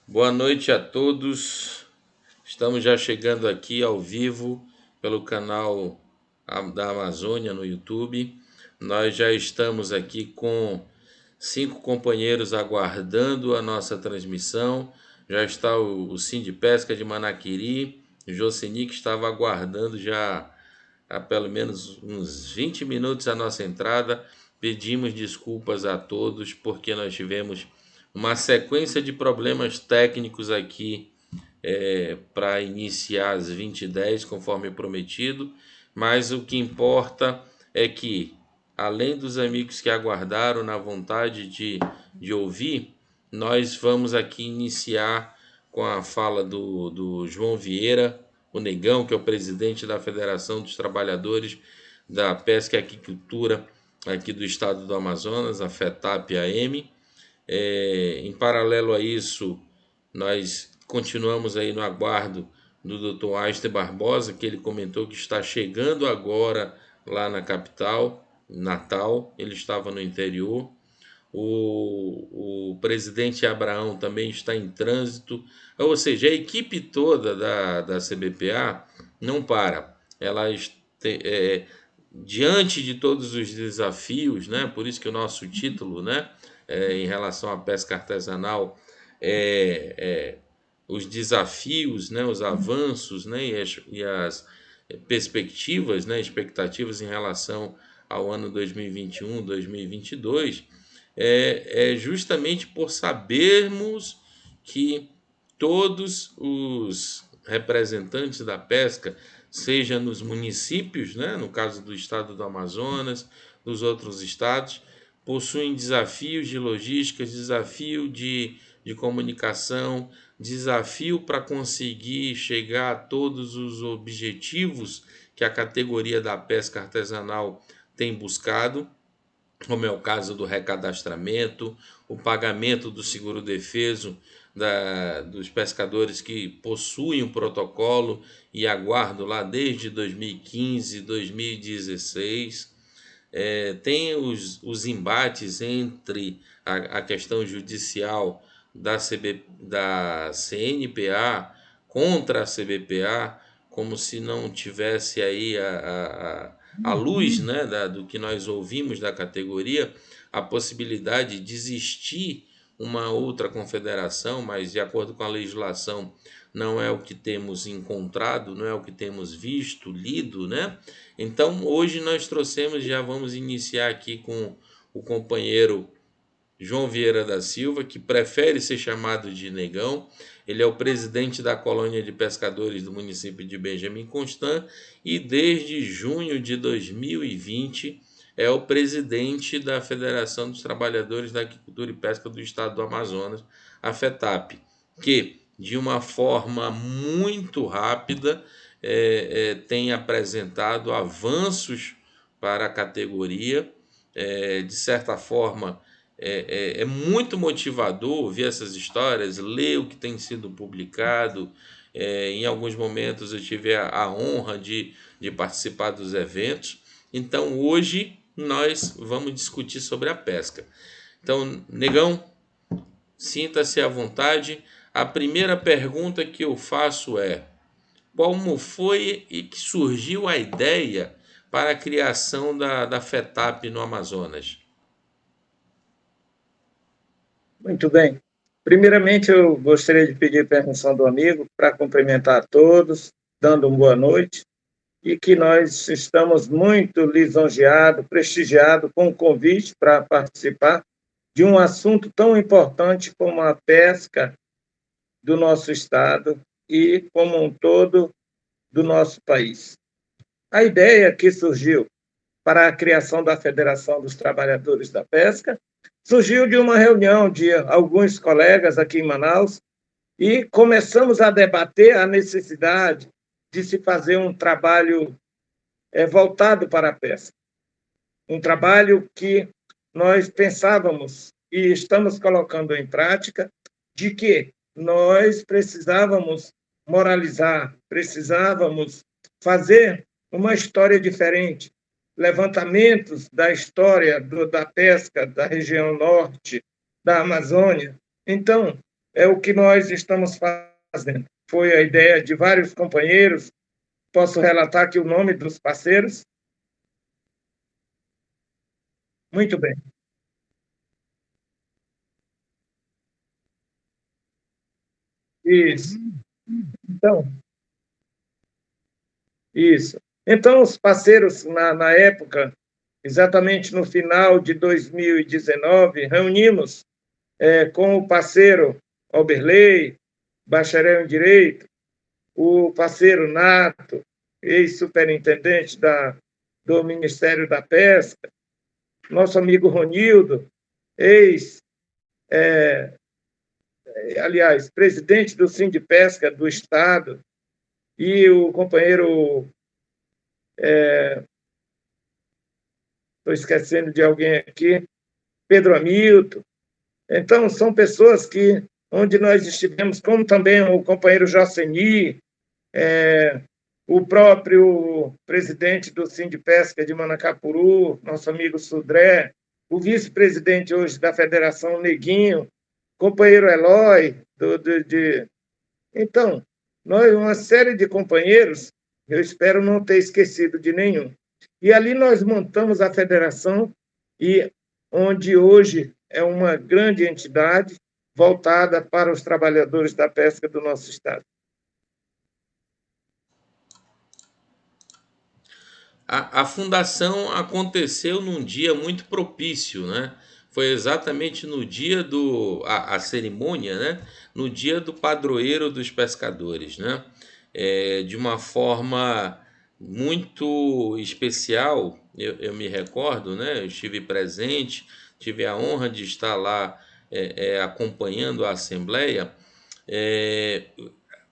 Boa noite a todos. Estamos já chegando aqui ao vivo pelo canal da Amazônia no YouTube. Nós já estamos aqui com 5 companheiros aguardando a nossa transmissão. Já está o Sim de Pesca de Manaquiri, o Joceni, que estava aguardando já há pelo menos uns 20 minutos a nossa entrada. Pedimos desculpas a todos porque nós tivemos uma sequência de problemas técnicos aqui para iniciar às 20h10, conforme prometido, mas o que importa é que, além dos amigos que aguardaram na vontade de ouvir, nós vamos aqui iniciar com a fala do João Vieira, o Negão, que é o presidente da Federação dos Trabalhadores da Pesca e Aquicultura aqui do estado do Amazonas, a FETAP-AM. Em paralelo a isso, nós continuamos aí no aguardo do Dr. Aster Barbosa, que ele comentou que está chegando agora lá na capital, Natal. Ele estava no interior. O presidente Abraão também está em trânsito, ou seja, a equipe toda da CBPA não para. Ela diante de todos os desafios, né? Por isso que o nosso título, né, em relação à pesca artesanal é os desafios, né, os avanços, né, e as perspectivas, né, expectativas em relação ao ano 2021, 2022, é justamente por sabermos que todos os representantes da pesca, seja nos municípios, né, no caso do estado do Amazonas, dos outros estados, possuem desafios de logística, desafio de comunicação, desafio para conseguir chegar a todos os objetivos que a categoria da pesca artesanal tem buscado, como é o caso do recadastramento, o pagamento do seguro-defeso dos pescadores que possuem o protocolo e aguardam lá desde 2015, 2016. Tem os embates entre a questão judicial da CNPA contra a CBPA, como se não tivesse aí a luz, né, do que nós ouvimos da categoria, a possibilidade de existir uma outra confederação, mas de acordo com a legislação não é o que temos encontrado, não é o que temos visto, lido, né? Então hoje nós trouxemos, já vamos iniciar aqui com o companheiro João Vieira da Silva, que prefere ser chamado de Negão. Ele é o presidente da colônia de pescadores do município de Benjamin Constant e desde junho de 2020 é o presidente da Federação dos Trabalhadores da Agricultura e Pesca do Estado do Amazonas, a FETAP, que de uma forma muito rápida tem apresentado avanços para a categoria. De certa forma, é muito motivador ouvir essas histórias, ler o que tem sido publicado. Em alguns momentos eu tive a honra de participar dos eventos. Então hoje nós vamos discutir sobre a pesca. Então, Negão, sinta-se à vontade. A primeira pergunta que eu faço é: como foi e que surgiu a ideia para a criação da FETAP no Amazonas? Muito bem. Primeiramente, eu gostaria de pedir permissão do amigo para cumprimentar a todos, dando uma boa noite, e que nós estamos muito lisonjeados, prestigiados com o convite para participar de um assunto tão importante como a pesca do nosso estado e, como um todo, do nosso país. A ideia que surgiu para a criação da Federação dos Trabalhadores da Pesca surgiu de uma reunião de alguns colegas aqui em Manaus e começamos a debater a necessidade de se fazer um trabalho voltado para a pesca. Um trabalho que nós pensávamos e estamos colocando em prática de que nós precisávamos moralizar, precisávamos fazer uma história diferente, levantamentos da história da pesca da região norte da Amazônia. Então, é o que nós estamos fazendo. Foi a ideia de vários companheiros. Posso relatar aqui o nome dos parceiros? Muito bem. Isso. Então, isso. Então, os parceiros, na época, exatamente no final de 2019, reunimos com o parceiro Alberley, bacharel em Direito, o parceiro Nato, ex-superintendente do Ministério da Pesca, nosso amigo Ronildo, ex, aliás, presidente do Sindipesca do Estado, e o companheiro, estou esquecendo de alguém aqui, Pedro Hamilton. Então, são pessoas que, onde nós estivemos, como também o companheiro Joceni, o próprio presidente do Sindipesca de Manacapuru, nosso amigo Sudré, o vice-presidente hoje da Federação Neguinho, companheiro Eloy. Então, nós, uma série de companheiros, eu espero não ter esquecido de nenhum. E ali nós montamos a federação, e onde hoje é uma grande entidade voltada para os trabalhadores da pesca do nosso estado. A fundação aconteceu num dia muito propício, né? Foi exatamente no dia a cerimônia, né? No dia do padroeiro dos pescadores, né? De uma forma muito especial, eu me recordo, né? Eu estive presente, tive a honra de estar lá acompanhando a assembleia. É,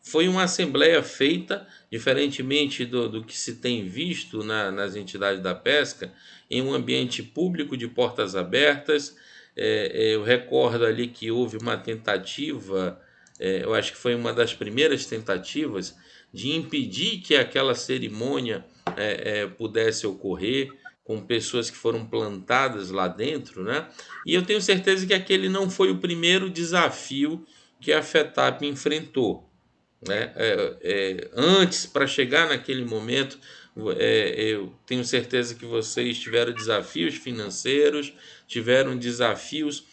Foi uma assembleia feita, diferentemente do que se tem visto nas entidades da pesca, em um ambiente público de portas abertas. Eu recordo ali que houve uma tentativa, eu acho que foi uma das primeiras tentativas, de impedir que aquela cerimônia pudesse ocorrer, com pessoas que foram plantadas lá dentro, né? E eu tenho certeza que aquele não foi o primeiro desafio que a FETAP enfrentou, né? Antes, para chegar naquele momento, eu tenho certeza que vocês tiveram desafios financeiros, tiveram desafios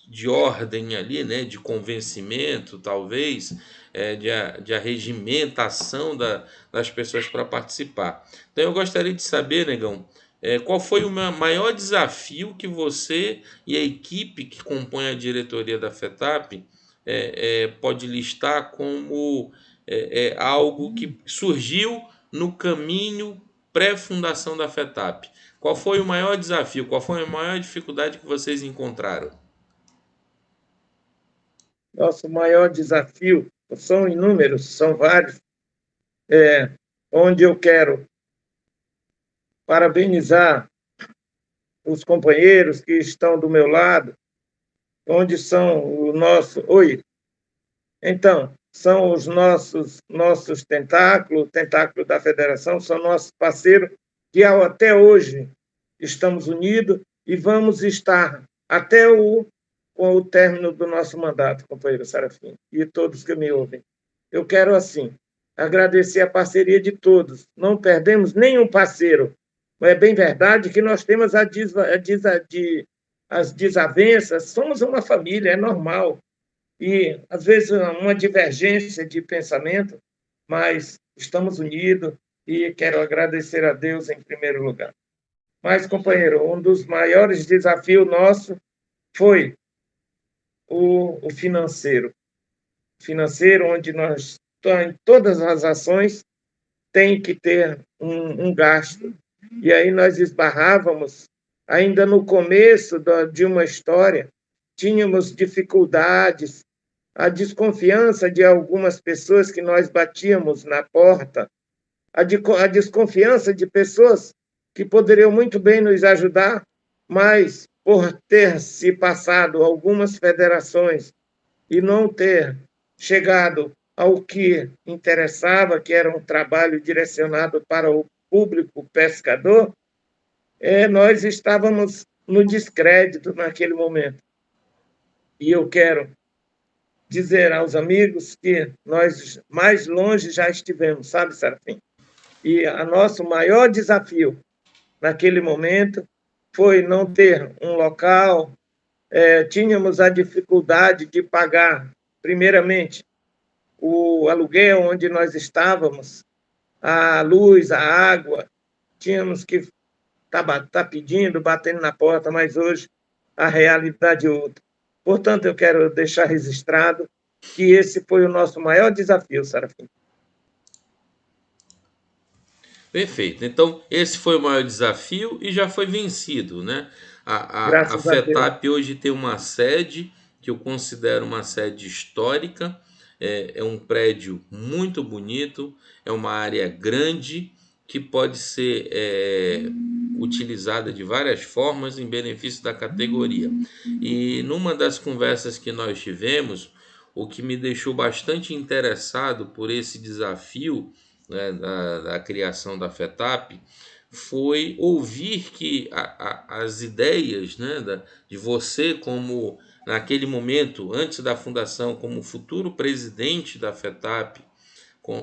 de ordem ali, né, de convencimento, talvez, de arregimentação das pessoas para participar. Então eu gostaria de saber, Negão, qual foi o maior desafio que você e a equipe que compõe a diretoria da FETAP pode listar como algo que surgiu no caminho pré-fundação da FETAP? Qual foi o maior desafio? Qual foi a maior dificuldade que vocês encontraram? Nosso maior desafio, são inúmeros, são vários, onde eu quero parabenizar os companheiros que estão do meu lado, onde são o nosso... Oi. Então, são os nossos tentáculos, o tentáculo da federação, são nossos parceiros, que até hoje estamos unidos e vamos estar até com o término do nosso mandato, companheiro Serafim, e todos que me ouvem. Eu quero, assim, agradecer a parceria de todos. Não perdemos nenhum parceiro. É bem verdade que nós temos as desavenças, somos uma família, é normal. E, às vezes, uma divergência de pensamento, mas estamos unidos e quero agradecer a Deus em primeiro lugar. Mas, companheiro, um dos maiores desafios nossos foi o financeiro. Financeiro, onde nós, em todas as ações, tem que ter um gasto. E aí nós esbarrávamos, ainda no começo de uma história, tínhamos dificuldades, a desconfiança de algumas pessoas que nós batíamos na porta, a desconfiança de pessoas que poderiam muito bem nos ajudar, mas por ter se passado algumas federações e não ter chegado ao que interessava, que era um trabalho direcionado para o público pescador, nós estávamos no descrédito naquele momento. e eu quero dizer aos amigos que nós mais longe já estivemos, sabe, Serafim? E o nosso maior desafio naquele momento foi não ter um local, tínhamos a dificuldade de pagar, primeiramente, o aluguel onde nós estávamos, a luz, a água, tínhamos que estar pedindo, batendo na porta, mas hoje a realidade é outra. Portanto, eu quero deixar registrado que esse foi o nosso maior desafio, Sarafim. Perfeito. Então, esse foi o maior desafio e já foi vencido, né? A Graças a Deus. FETAP hoje tem uma sede que eu considero uma sede histórica, é um prédio muito bonito, é uma área grande que pode ser utilizada de várias formas em benefício da categoria. E numa das conversas que nós tivemos, o que me deixou bastante interessado por esse desafio, né, da criação da FETAP foi ouvir que as ideias, né, de você como naquele momento antes da fundação como futuro presidente da FETAP,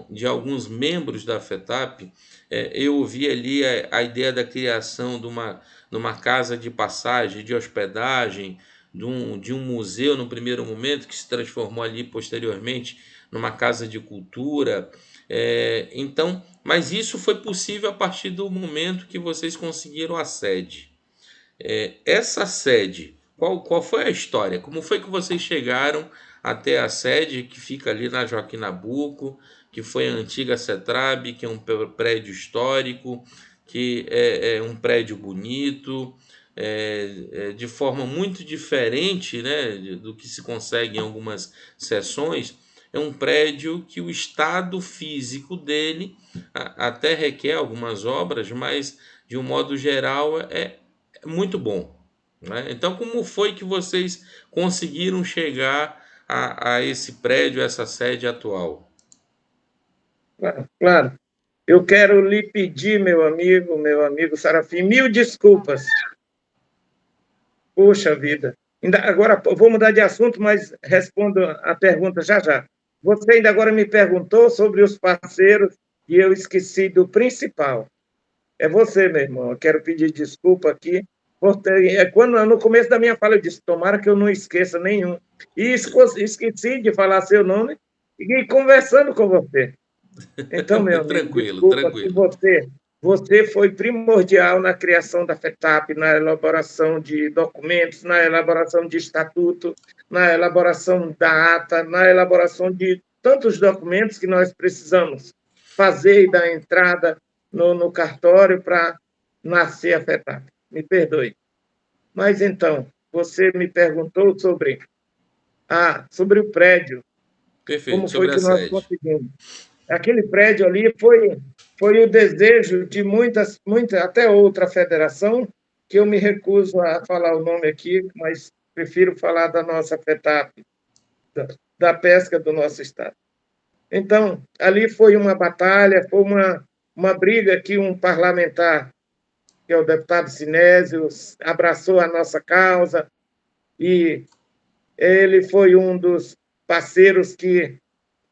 de alguns membros da FETAP, eu ouvi ali a ideia da criação de uma casa de passagem, de hospedagem, de um museu no primeiro momento, que se transformou ali posteriormente numa casa de cultura. Então, mas isso foi possível a partir do momento que vocês conseguiram a sede. Essa sede, qual foi a história? Como foi que vocês chegaram até a sede que fica ali na Joaquim Nabuco, que foi a antiga CETRAB, que é um prédio histórico, que é um prédio bonito, de forma muito diferente, né, do que se consegue em algumas seções. É um prédio que o estado físico dele até requer algumas obras, mas de um modo geral é muito bom, né? Então, como foi que vocês conseguiram chegar a esse prédio, a essa sede atual? Claro. Eu quero lhe pedir, meu amigo Sarafim, mil desculpas. Puxa vida. Agora, vou mudar de assunto, mas respondo a pergunta já já. Você ainda agora me perguntou sobre os parceiros e eu esqueci do principal. É você, meu irmão. Eu quero pedir desculpa aqui. Quando, no começo da minha fala, eu disse: tomara que eu não esqueça nenhum. E esqueci de falar seu nome e conversando com você. Então, meu amigo, Tranquilo, desculpa que tranquilo. você foi primordial na criação da FETAP, na elaboração de documentos, na elaboração de estatuto, na elaboração da ata, na elaboração de tantos documentos que nós precisamos fazer e dar entrada no cartório para nascer a FETAP. Me perdoe. Mas então, você me perguntou sobre o prédio, como Perfeito, foi sobre a que nós sede. conseguimos. Aquele prédio ali foi o desejo de muitas, até outra federação, que eu me recuso a falar o nome aqui, mas prefiro falar da nossa FETAP, da pesca do nosso estado. Então, ali foi uma batalha, foi uma briga que um parlamentar, que é o deputado Sinésio, abraçou a nossa causa, e ele foi um dos parceiros que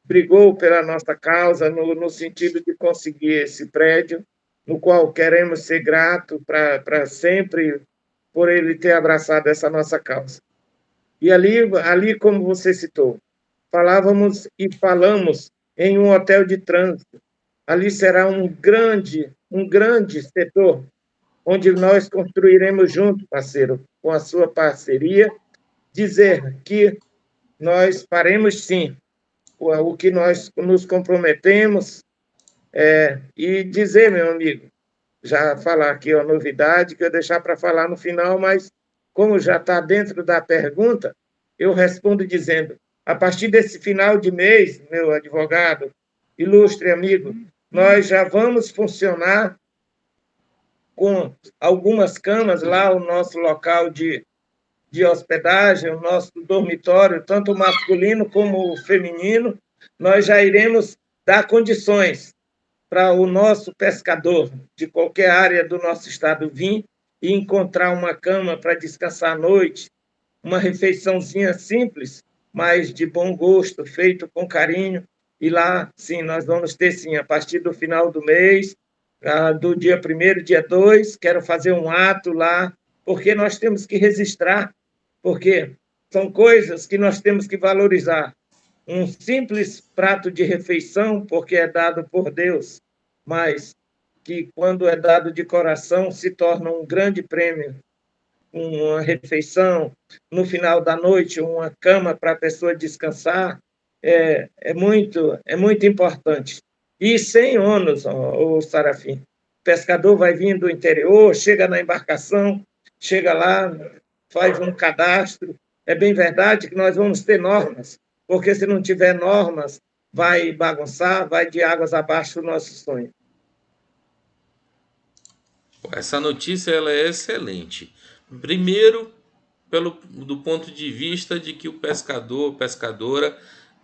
brigou pela nossa causa no sentido de conseguir esse prédio, no qual queremos ser gratos para sempre por ele ter abraçado essa nossa causa. E ali, como você citou, falávamos e falamos em um hotel de trânsito. Ali será um grande setor, onde nós construiremos junto, parceiro, com a sua parceria, dizer que nós faremos sim o que nós nos comprometemos, e dizer, meu amigo, já falar aqui uma novidade que eu deixar para falar no final, mas como já está dentro da pergunta, eu respondo dizendo: a partir desse final de mês, meu advogado, ilustre amigo, nós já vamos funcionar com algumas camas lá, o nosso local de hospedagem, o nosso dormitório, tanto o masculino como o feminino, nós já iremos dar condições para o nosso pescador de qualquer área do nosso estado vir e encontrar uma cama para descansar à noite, uma refeiçãozinha simples, mas de bom gosto, feito com carinho. E lá, sim, nós vamos ter, sim, a partir do final do mês, do dia 1º, dia 2, quero fazer um ato lá, porque nós temos que registrar, porque são coisas que nós temos que valorizar. Um simples prato de refeição, porque é dado por Deus, mas que, quando é dado de coração, se torna um grande prêmio. Uma refeição, no final da noite, uma cama para a pessoa descansar, é muito importante. E sem ônus, o Sarafim. O pescador vai vir do interior, chega na embarcação, chega lá, faz um cadastro. É bem verdade que nós vamos ter normas, porque se não tiver normas, vai bagunçar, vai de águas abaixo o nosso sonho. Essa notícia ela é excelente. Primeiro, do ponto de vista de que o pescador, pescadora,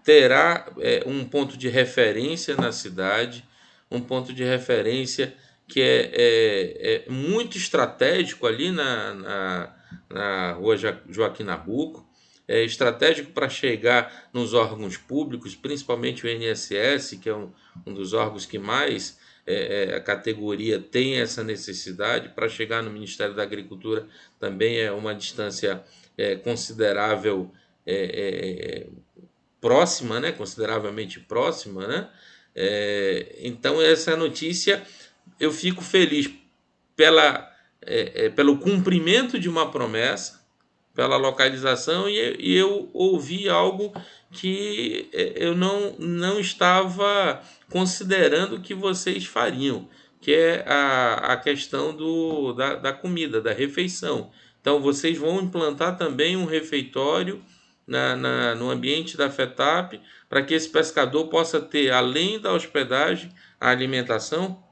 terá um ponto de referência na cidade, um ponto de referência que é muito estratégico ali na rua Joaquim Nabuco, é estratégico para chegar nos órgãos públicos, principalmente o INSS, que é um dos órgãos que mais a categoria tem essa necessidade. Para chegar no Ministério da Agricultura também é uma distância considerável, próxima, né? Consideravelmente próxima, né? Então essa notícia eu fico feliz pelo cumprimento de uma promessa, pela localização, e eu ouvi algo que eu não estava considerando que vocês fariam, que é a questão da comida, da refeição. Então, vocês vão implantar também um refeitório no ambiente da FETAP, para que esse pescador possa ter, além da hospedagem, a alimentação?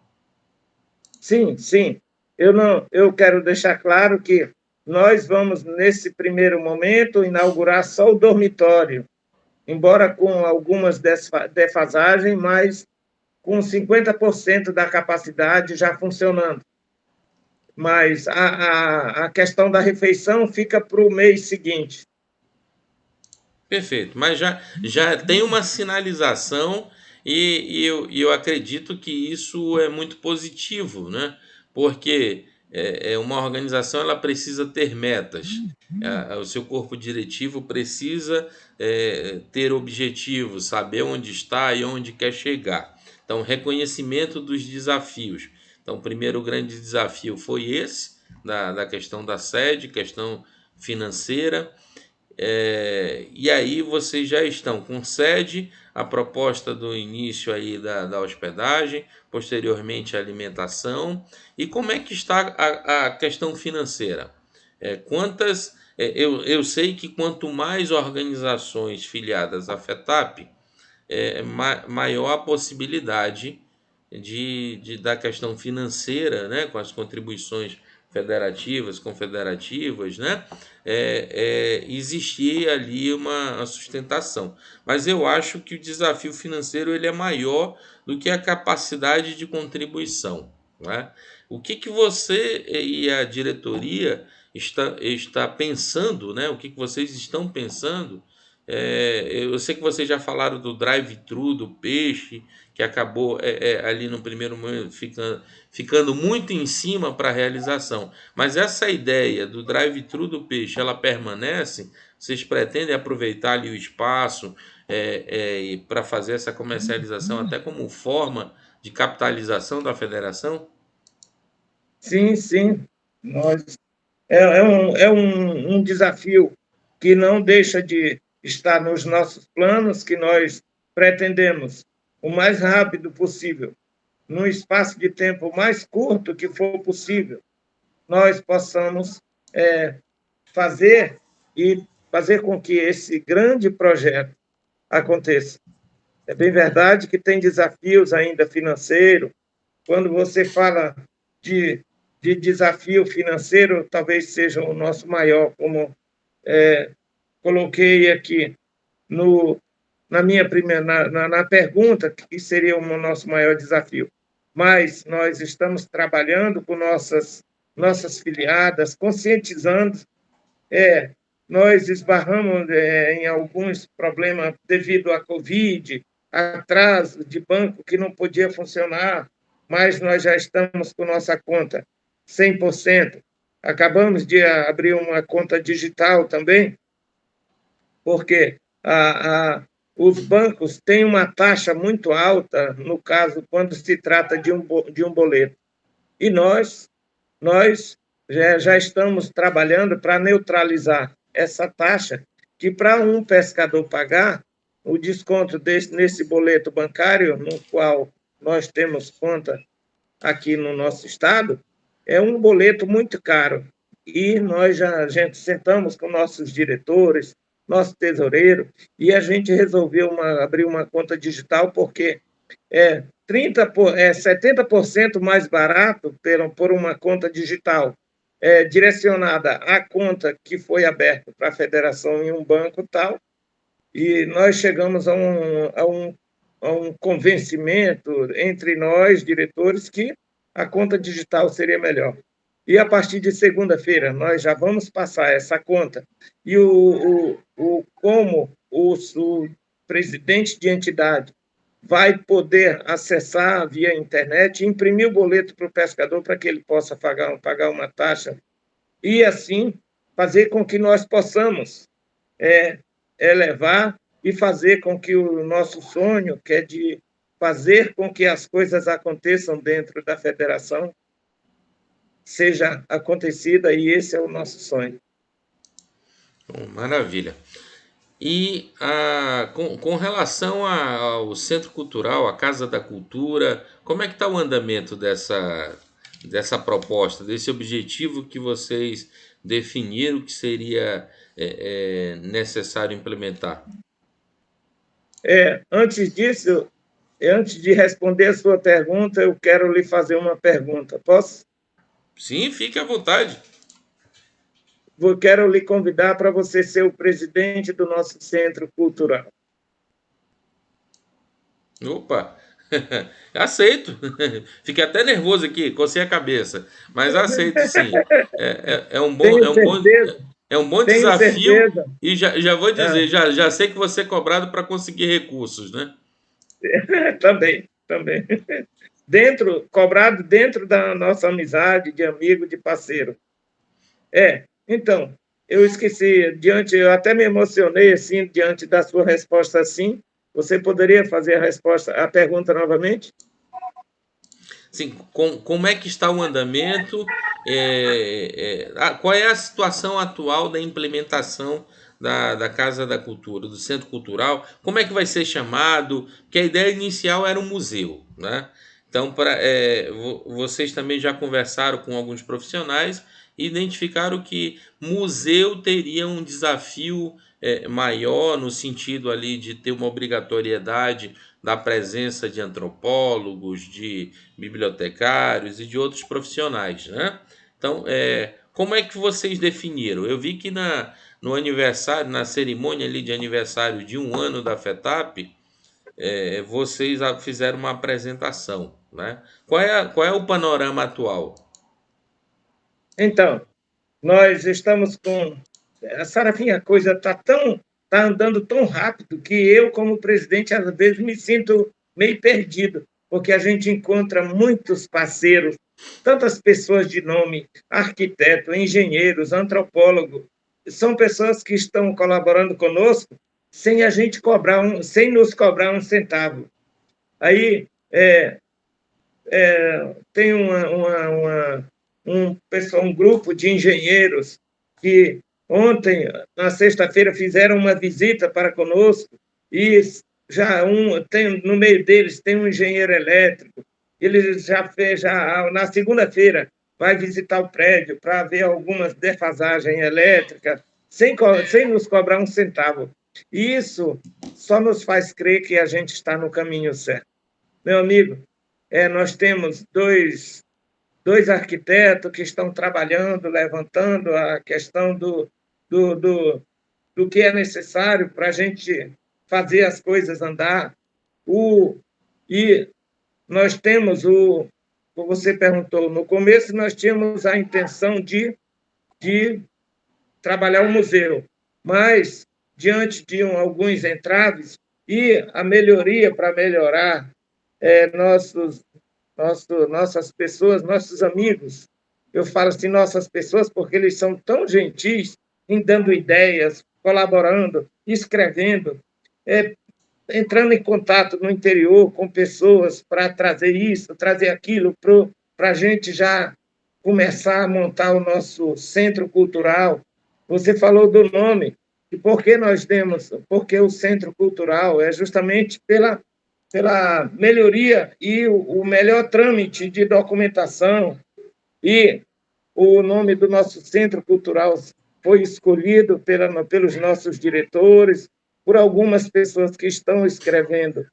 Sim, sim. Eu quero deixar claro que nós vamos, nesse primeiro momento, inaugurar só o dormitório, embora com algumas defasagens, mas com 50% da capacidade já funcionando. Mas a questão da refeição fica para o mês seguinte. Perfeito, mas já tem uma sinalização, e eu acredito que isso é muito positivo, né? Porque uma organização ela precisa ter metas, o seu corpo diretivo precisa ter objetivos, saber onde está e onde quer chegar. Então, reconhecimento dos desafios. Então, o primeiro grande desafio foi esse, da questão da sede, questão financeira. E aí vocês já estão com sede, a proposta do início aí da hospedagem, posteriormente a alimentação. E como é que está a questão financeira? Eu sei que quanto mais organizações filiadas à FETAP, maior a possibilidade da questão financeira, né, com as contribuições federativas, confederativas, né, existir ali uma sustentação. Mas eu acho que o desafio financeiro ele é maior do que a capacidade de contribuição, né? O que você e a diretoria está pensando, né? O que vocês estão pensando? Eu sei que vocês já falaram do drive-thru do peixe, que acabou ali no primeiro momento ficando muito em cima para a realização. Mas essa ideia do drive-thru do peixe, ela permanece? Vocês pretendem aproveitar ali o espaço para fazer essa comercialização até como forma de capitalização da federação? Sim, sim. Nós, é um desafio que não deixa de estar nos nossos planos, que nós pretendemos o mais rápido possível, num espaço de tempo mais curto que for possível, nós possamos fazer e fazer com que esse grande projeto aconteça. É bem verdade que tem desafios ainda financeiros. Quando você fala de, de desafio financeiro, talvez seja o nosso maior, como coloquei aqui no, na minha primeira na pergunta, que seria o nosso maior desafio. Mas nós estamos trabalhando com nossas filiadas, conscientizando, nós esbarramos em alguns problemas devido à Covid, atraso de banco que não podia funcionar, mas nós já estamos com nossa conta 100%. Acabamos de abrir uma conta digital também, porque os bancos têm uma taxa muito alta, no caso, quando se trata de um boleto. E nós já estamos trabalhando para neutralizar essa taxa, que para um pescador pagar, o desconto nesse boleto bancário, no qual nós temos conta aqui no nosso estado, é um boleto muito caro. E a gente sentamos com nossos diretores, nosso tesoureiro, e a gente resolveu abrir uma conta digital, porque é 70% mais barato por uma conta digital, direcionada à conta que foi aberta para a federação em um banco tal, e nós chegamos a um convencimento entre nós, diretores, que a conta digital seria melhor. E a partir de segunda-feira, nós já vamos passar essa conta. E como o presidente de entidade vai poder acessar via internet, imprimir o boleto para o pescador para que ele possa pagar uma taxa e, assim, fazer com que nós possamos elevar e fazer com que o nosso sonho, que é de fazer com que as coisas aconteçam dentro da federação, seja acontecida, e esse é o nosso sonho. Bom, maravilha. E com relação ao Centro Cultural, a Casa da Cultura, como é que está o andamento dessa proposta, desse objetivo que vocês definiram que seria necessário implementar? Antes disso, antes de responder a sua pergunta, eu quero lhe fazer uma pergunta. Posso? Sim, fique à vontade. Quero lhe convidar para você ser o presidente do nosso Centro Cultural. Opa, aceito. Fiquei até nervoso aqui, cocei a cabeça, mas aceito sim. É um bom, Tenho certeza, é um bom tenho desafio certeza. e já vou Ah, dizer, já sei que você é cobrado para conseguir recursos, né? também. Cobrado dentro da nossa amizade, de amigo, de parceiro. Então, eu esqueci, eu até me emocionei assim, diante da sua resposta assim. Você poderia fazer a pergunta novamente? Sim, como é que está o andamento? Qual é a situação atual da implementação da Casa da Cultura, do Centro Cultural? Como é que vai ser chamado? Porque a ideia inicial era um museu, né? Então, vocês também já conversaram com alguns profissionais e identificaram que museu teria um desafio maior no sentido ali de ter uma obrigatoriedade da presença de antropólogos, de bibliotecários e de outros profissionais, né? Então, como é que vocês definiram? Eu vi que no aniversário, na cerimônia ali de aniversário de 1 ano da FETAP, vocês fizeram uma apresentação, né? Qual é o panorama atual? Então, nós estamos com. Sarafinha, a coisa está andando tão rápido que eu, como presidente, às vezes me sinto meio perdido, porque a gente encontra muitos parceiros, tantas pessoas de nome, arquiteto, engenheiros, antropólogo, são pessoas que estão colaborando conosco sem nos cobrar um centavo. Aí tem um grupo de engenheiros que ontem, na sexta-feira, fizeram uma visita para conosco e no meio deles tem um engenheiro elétrico. Ele na segunda-feira, vai visitar o prédio para ver algumas defasagens elétricas, sem nos cobrar um centavo. E isso só nos faz crer que a gente está no caminho certo. Meu amigo, nós temos dois arquitetos que estão trabalhando, levantando a questão do, do, do que é necessário para a gente fazer as coisas andar. E nós temos como você perguntou, no começo nós tínhamos a intenção de trabalhar o museu. mas, diante de alguns entraves, e a melhoria para melhorar nossas pessoas, nossos amigos. Eu falo assim, nossas pessoas, porque eles são tão gentis em dando ideias, colaborando, escrevendo, é, entrando em contato no interior com pessoas para trazer isso, trazer aquilo, para a gente já começar a montar o nosso centro cultural. Você falou do nome, e por que nós temos? Porque o centro cultural é justamente pela melhoria e o melhor trâmite de documentação. E o nome do nosso centro cultural foi escolhido pelos nossos diretores, por algumas pessoas que estão escrevendo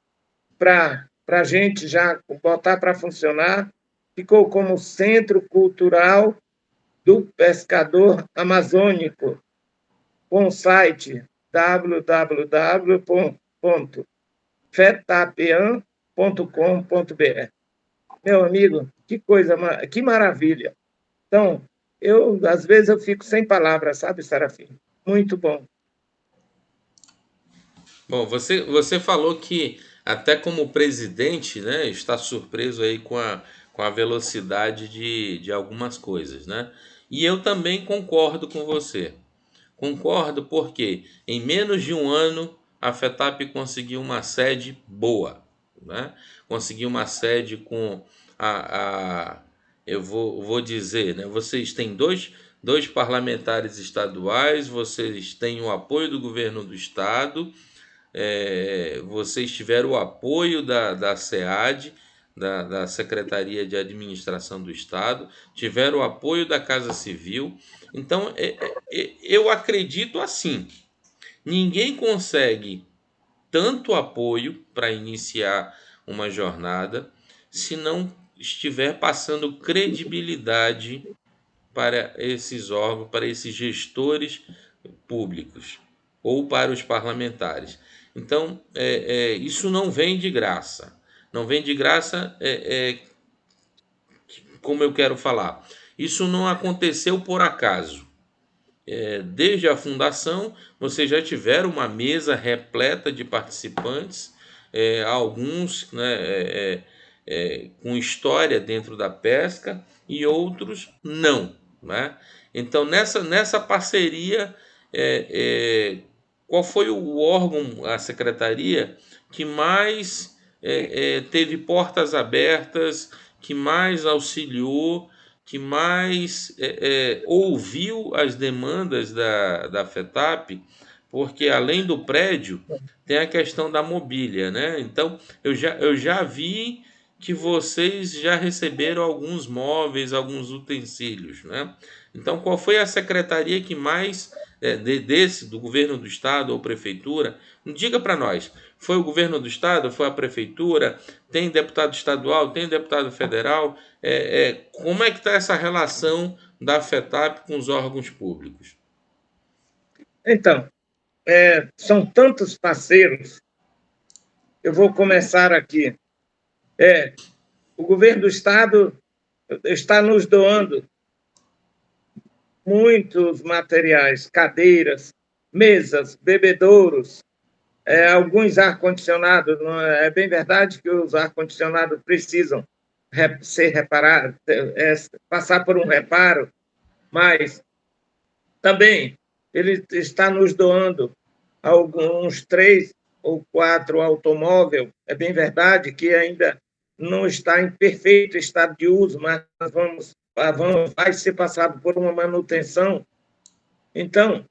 para a gente já botar para funcionar. Ficou como Centro Cultural do Pescador Amazônico, com o site www.fetapean.com.br. Meu amigo, que coisa, que maravilha. Então, às vezes, eu fico sem palavras, sabe, Serafim? Muito bom. Bom, você falou que até como presidente, né, está surpreso aí com a velocidade de algumas coisas, né? E eu também concordo com você. Concordo porque em menos de um ano a FETAP conseguiu uma sede boa, né? Conseguiu uma sede com eu vou dizer, né? Vocês têm dois parlamentares estaduais, vocês têm o apoio do governo do estado, vocês tiveram o apoio da SEAD, da Secretaria de Administração do Estado, tiveram o apoio da Casa Civil. Então, eu acredito assim: ninguém consegue tanto apoio para iniciar uma jornada se não estiver passando credibilidade para esses órgãos, para esses gestores públicos ou para os parlamentares. Então, isso não vem de graça. Não vem de graça, como eu quero falar. Isso não aconteceu por acaso. Desde a fundação, vocês já tiveram uma mesa repleta de participantes, alguns, né, com história dentro da pesca e outros não, né? Então, nessa parceria, qual foi o órgão, a secretaria, que mais teve portas abertas, que mais auxiliou, que mais ouviu as demandas da FETAP? Porque além do prédio, tem a questão da mobília, né? Então, eu já vi que vocês já receberam alguns móveis, alguns utensílios, né? Então, qual foi a secretaria que mais, do governo do estado ou prefeitura? Diga para nós, foi o governo do estado, foi a prefeitura, tem deputado estadual, tem deputado federal? Como é que está essa relação da FETAP com os órgãos públicos? Então, são tantos parceiros. Eu vou começar aqui. O governo do estado está nos doando muitos materiais, cadeiras, mesas, bebedouros, alguns ar-condicionados. É bem verdade que os ar-condicionados precisam ser reparados, passar por um reparo, mas também ele está nos doando alguns 3 ou 4 automóveis. É bem verdade que ainda não está em perfeito estado de uso, mas vai ser passado por uma manutenção. Então,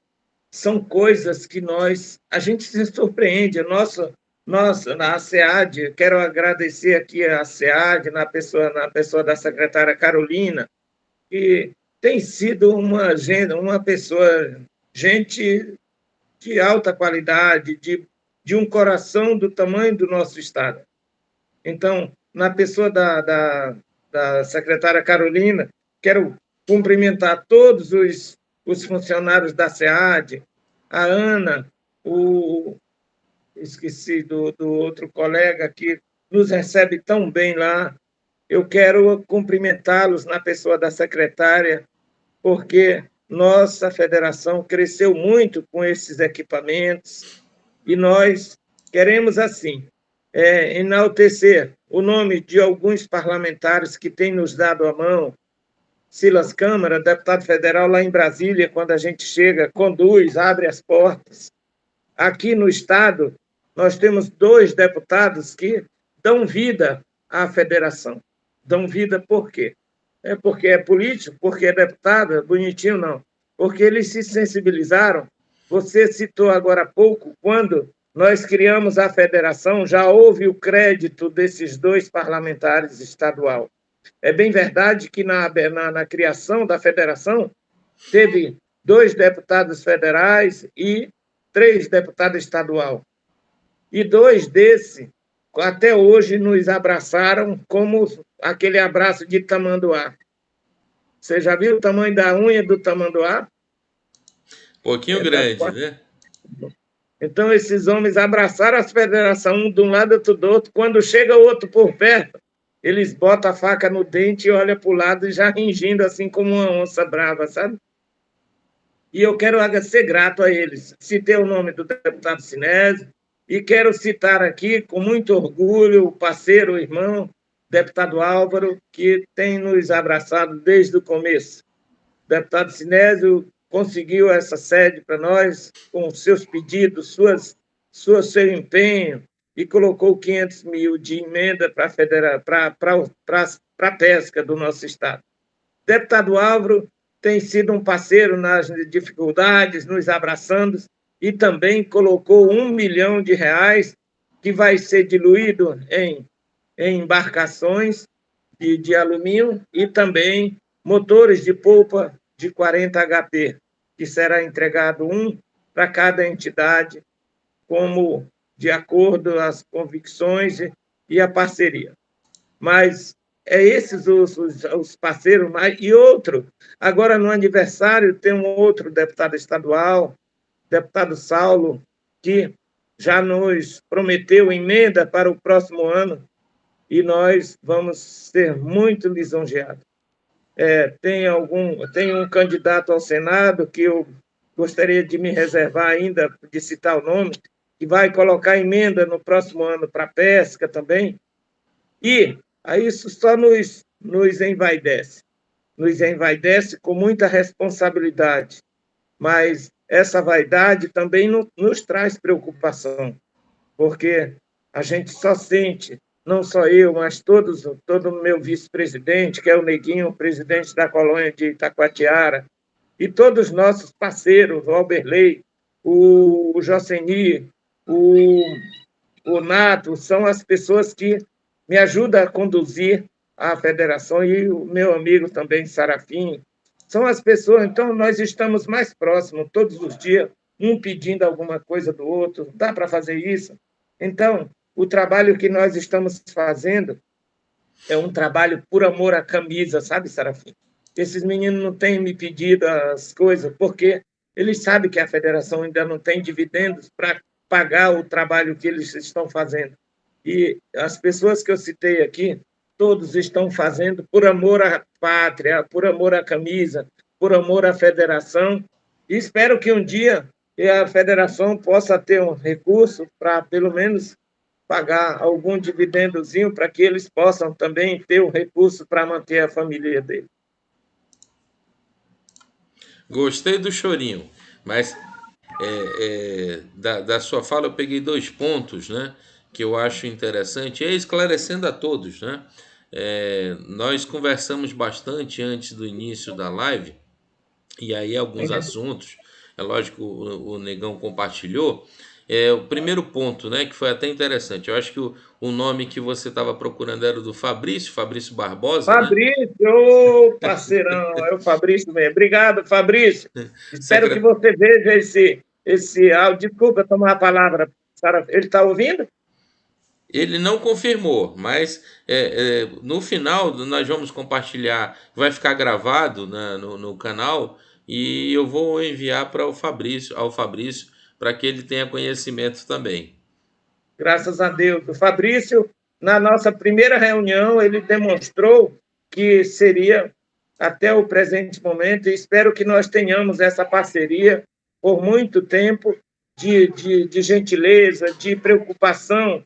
são coisas que a gente se surpreende. Na SEAD, quero agradecer aqui a SEAD, na pessoa da secretária Carolina, que tem sido uma pessoa, gente de alta qualidade, de um coração do tamanho do nosso Estado. Então, na pessoa da secretária Carolina, quero cumprimentar todos os funcionários da SEAD, a Ana, esqueci do outro colega que nos recebe tão bem lá. Eu quero cumprimentá-los na pessoa da secretária, porque nossa federação cresceu muito com esses equipamentos e nós queremos, assim, enaltecer o nome de alguns parlamentares que têm nos dado a mão. Silas Câmara, deputado federal lá em Brasília, quando a gente chega, conduz, abre as portas. Aqui no Estado, nós temos 2 deputados que dão vida à federação. Dão vida por quê? É porque é político, porque é deputado, é bonitinho, não. Porque eles se sensibilizaram. Você citou agora há pouco, quando nós criamos a federação, já houve o crédito desses 2 parlamentares estadual. É bem verdade que na criação da federação teve 2 deputados federais e 3 deputados estadual. E 2 desses, até hoje, nos abraçaram como aquele abraço de tamanduá. Você já viu o tamanho da unha do tamanduá? Pouquinho grande, né? Então, esses homens abraçaram a federação, um de um lado, outro do outro. Quando chega o outro por perto, eles botam a faca no dente e olham para o lado, já ringindo assim como uma onça brava, sabe? E eu quero ser grato a eles. Citei o nome do deputado Sinésio e quero citar aqui, com muito orgulho, o parceiro, o irmão, deputado Álvaro, que tem nos abraçado desde o começo. O deputado Sinésio conseguiu essa sede para nós, com seus pedidos, seu empenho, e colocou 500 mil de emenda para a pesca do nosso Estado. O deputado Álvaro tem sido um parceiro nas dificuldades, nos abraçando, e também colocou R$1 milhão que vai ser diluído em embarcações de alumínio e também motores de polpa de 40 HP, que será entregado um para cada entidade, como de acordo com as convicções e a parceria. Mas esses os parceiros. E outro, agora no aniversário tem um outro deputado estadual, deputado Saulo, que já nos prometeu emenda para o próximo ano e nós vamos ser muito lisonjeados. Tem um candidato ao Senado que eu gostaria de me reservar ainda, de citar o nome, que vai colocar emenda no próximo ano para a pesca também. E isso só nos envaidece. Nos envaidece com muita responsabilidade. Mas essa vaidade também nos traz preocupação, porque a gente só sente, não só eu, mas todo o meu vice-presidente, que é o Neguinho, presidente da colônia de Itacoatiara, e todos os nossos parceiros, o Alberley, o Joceni, o Nato, são as pessoas que me ajudam a conduzir a federação, e o meu amigo também, Sarafim, são as pessoas. Então, nós estamos mais próximos todos os dias, um pedindo alguma coisa do outro, dá para fazer isso? Então, o trabalho que nós estamos fazendo é um trabalho por amor à camisa, sabe, Sarafim? Esses meninos não têm me pedido as coisas, porque eles sabem que a federação ainda não tem dividendos para pagar o trabalho que eles estão fazendo. E as pessoas que eu citei aqui, todos estão fazendo por amor à pátria, por amor à camisa, por amor à federação. E espero que um dia a federação possa ter um recurso para, pelo menos, pagar algum dividendozinho para que eles possam também ter o recurso para manter a família deles. Gostei do chorinho, mas da sua fala eu peguei 2 pontos, né, que eu acho interessante, esclarecendo a todos, né? Nós conversamos bastante antes do início da live, e aí alguns assuntos, é lógico, o Negão compartilhou. O primeiro ponto, né, que foi até interessante, eu acho que o nome que você estava procurando era o do Fabrício Barbosa, Fabrício, né? Ô parceirão, é o Fabrício mesmo. Obrigado, Fabrício. Espero que você veja esse áudio. Desculpa tomar a palavra, Sara. Ele está ouvindo? Ele não confirmou, mas no final nós vamos compartilhar, vai ficar gravado, né, no canal, e eu vou enviar ao Fabrício, para que ele tenha conhecimento também. Graças a Deus. O Fabrício, na nossa primeira reunião, ele demonstrou que seria até o presente momento, e espero que nós tenhamos essa parceria por muito tempo de gentileza, de preocupação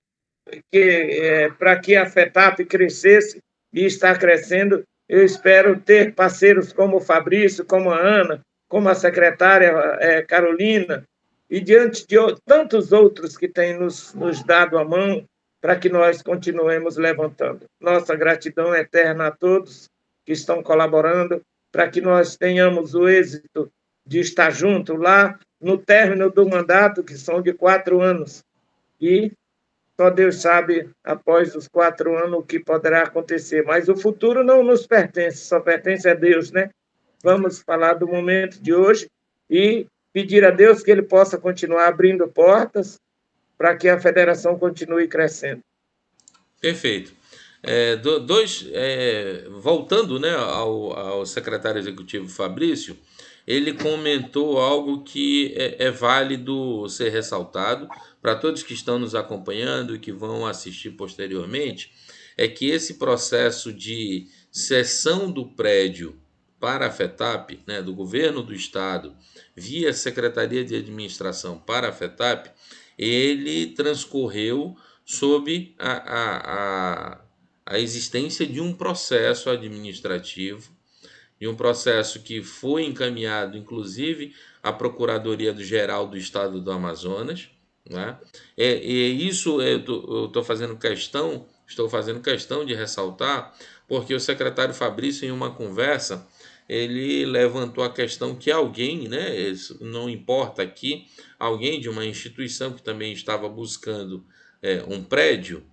para que a FETAP crescesse e está crescendo. Eu espero ter parceiros como o Fabrício, como a Ana, como a secretária Carolina, e diante de tantos outros que têm nos dado a mão para que nós continuemos levantando. Nossa gratidão eterna a todos que estão colaborando para que nós tenhamos o êxito de estar junto lá no término do mandato, que são de 4 anos. E só Deus sabe, após os 4 anos, o que poderá acontecer. Mas o futuro não nos pertence, só pertence a Deus, né? Vamos falar do momento de hoje e pedir a Deus que Ele possa continuar abrindo portas para que a federação continue crescendo. Perfeito. Voltando, né, ao secretário executivo Fabrício, ele comentou algo que é válido ser ressaltado para todos que estão nos acompanhando e que vão assistir posteriormente, é que esse processo de cessão do prédio para a FETAP, né, do governo do estado, via Secretaria de Administração para a FETAP, ele transcorreu sob a existência de um processo administrativo, de um processo que foi encaminhado, inclusive, à Procuradoria-Geral do Estado do Amazonas, né? E isso eu estou fazendo questão de ressaltar, porque o secretário Fabrício, em uma conversa, ele levantou a questão que alguém, né, isso não importa aqui, alguém de uma instituição que também estava buscando um prédio,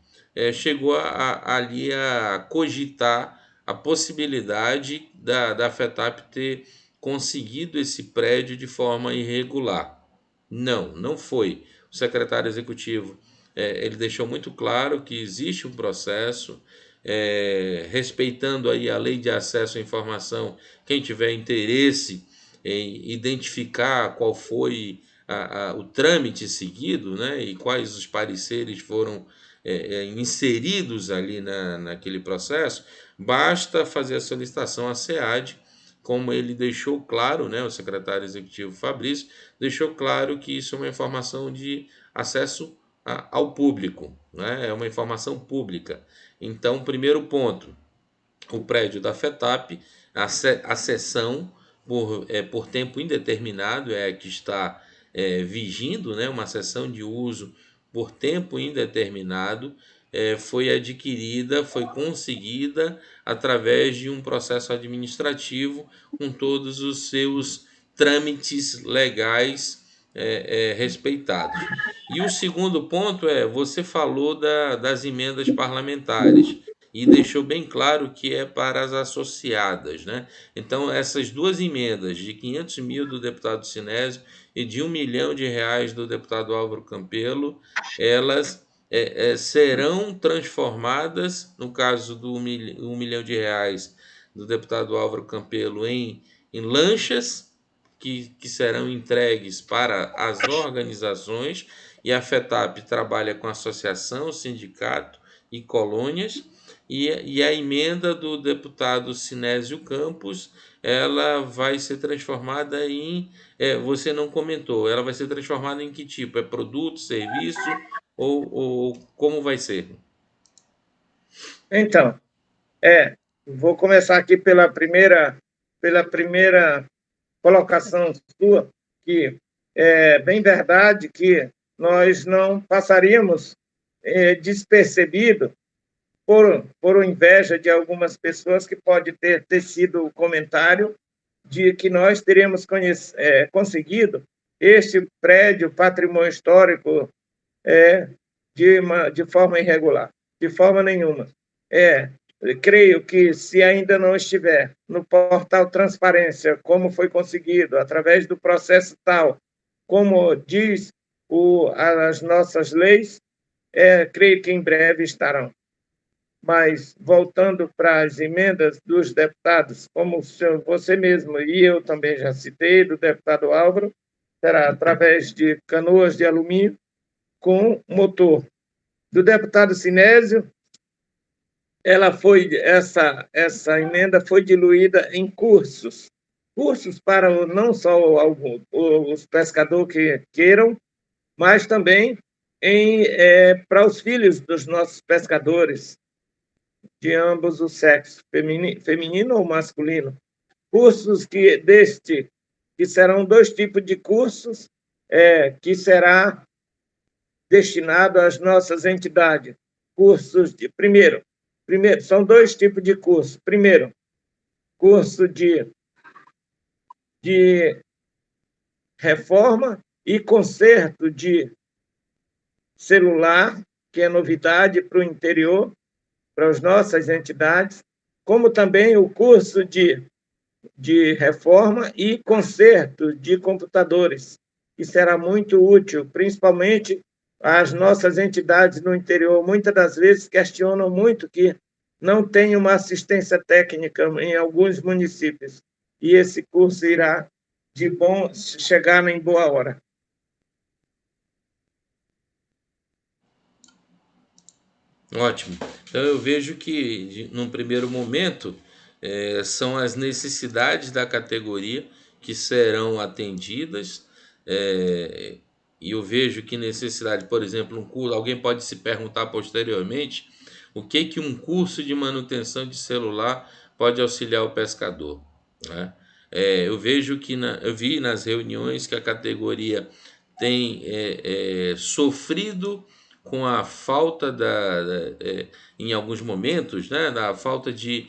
chegou ali a cogitar a possibilidade da FETAP ter conseguido esse prédio de forma irregular. Não, não foi. O secretário executivo ele deixou muito claro que existe um processo, respeitando aí a lei de acesso à informação, quem tiver interesse em identificar qual foi o trâmite seguido, né, e quais os pareceres foram inseridos ali naquele processo, basta fazer a solicitação à SEAD, como ele deixou claro, né, o secretário executivo Fabrício, deixou claro que isso é uma informação de acesso ao público, né, é uma informação pública. Então, primeiro ponto, o prédio da FETAP, a sessão por tempo indeterminado é a que está vigindo, né, uma sessão de uso por tempo indeterminado, foi adquirida, foi conseguida através de um processo administrativo com todos os seus trâmites legais respeitados. E o segundo ponto você falou das emendas parlamentares e deixou bem claro que é para as associadas, né? Então, essas duas emendas de 500 mil do deputado Sinésio e de R$ 1 milhão do deputado Álvaro Campelo, elas serão transformadas, no caso do R$ 1 milhão do deputado Álvaro Campelo, em lanchas que serão entregues para as organizações, e a FETAP trabalha com associação, sindicato e colônias, e a emenda do deputado Sinésio Campos, ela vai ser transformada em, você não comentou, ela vai ser transformada em que tipo? É produto, serviço ou como vai ser? Então, vou começar aqui pela primeira colocação sua, que é bem verdade que nós não passaríamos despercebido por inveja de algumas pessoas que pode ter sido o comentário de que nós teríamos conseguido este prédio patrimônio histórico de forma irregular, de forma nenhuma. Creio que se ainda não estiver no portal Transparência, como foi conseguido, através do processo tal, como diz as nossas leis, creio que em breve estarão. Mas, voltando para as emendas dos deputados, como você mesmo e eu também já citei, do deputado Álvaro, será através de canoas de alumínio com motor. Do deputado Sinésio, essa emenda foi diluída em cursos para não só os pescadores que queiram, mas também para os filhos dos nossos pescadores, de ambos os sexos, feminino ou masculino. Cursos que serão dois tipos de cursos, que será destinado às nossas entidades. Cursos de, primeiro, são dois tipos de curso. Primeiro, curso de reforma e conserto de celular, que é novidade para o interior, para as nossas entidades, como também o curso de reforma e conserto de computadores, que será muito útil, principalmente as nossas entidades no interior, muitas das vezes questionam muito que não tem uma assistência técnica em alguns municípios, e esse curso irá chegar em boa hora. Ótimo. Então eu vejo que, num primeiro momento, são as necessidades da categoria que serão atendidas. E eu vejo que necessidade, por exemplo, um curso, alguém pode se perguntar posteriormente o que um curso de manutenção de celular pode auxiliar o pescador, né? Eu vejo que eu vi nas reuniões que a categoria tem sofrido com a falta em alguns momentos, né, da falta de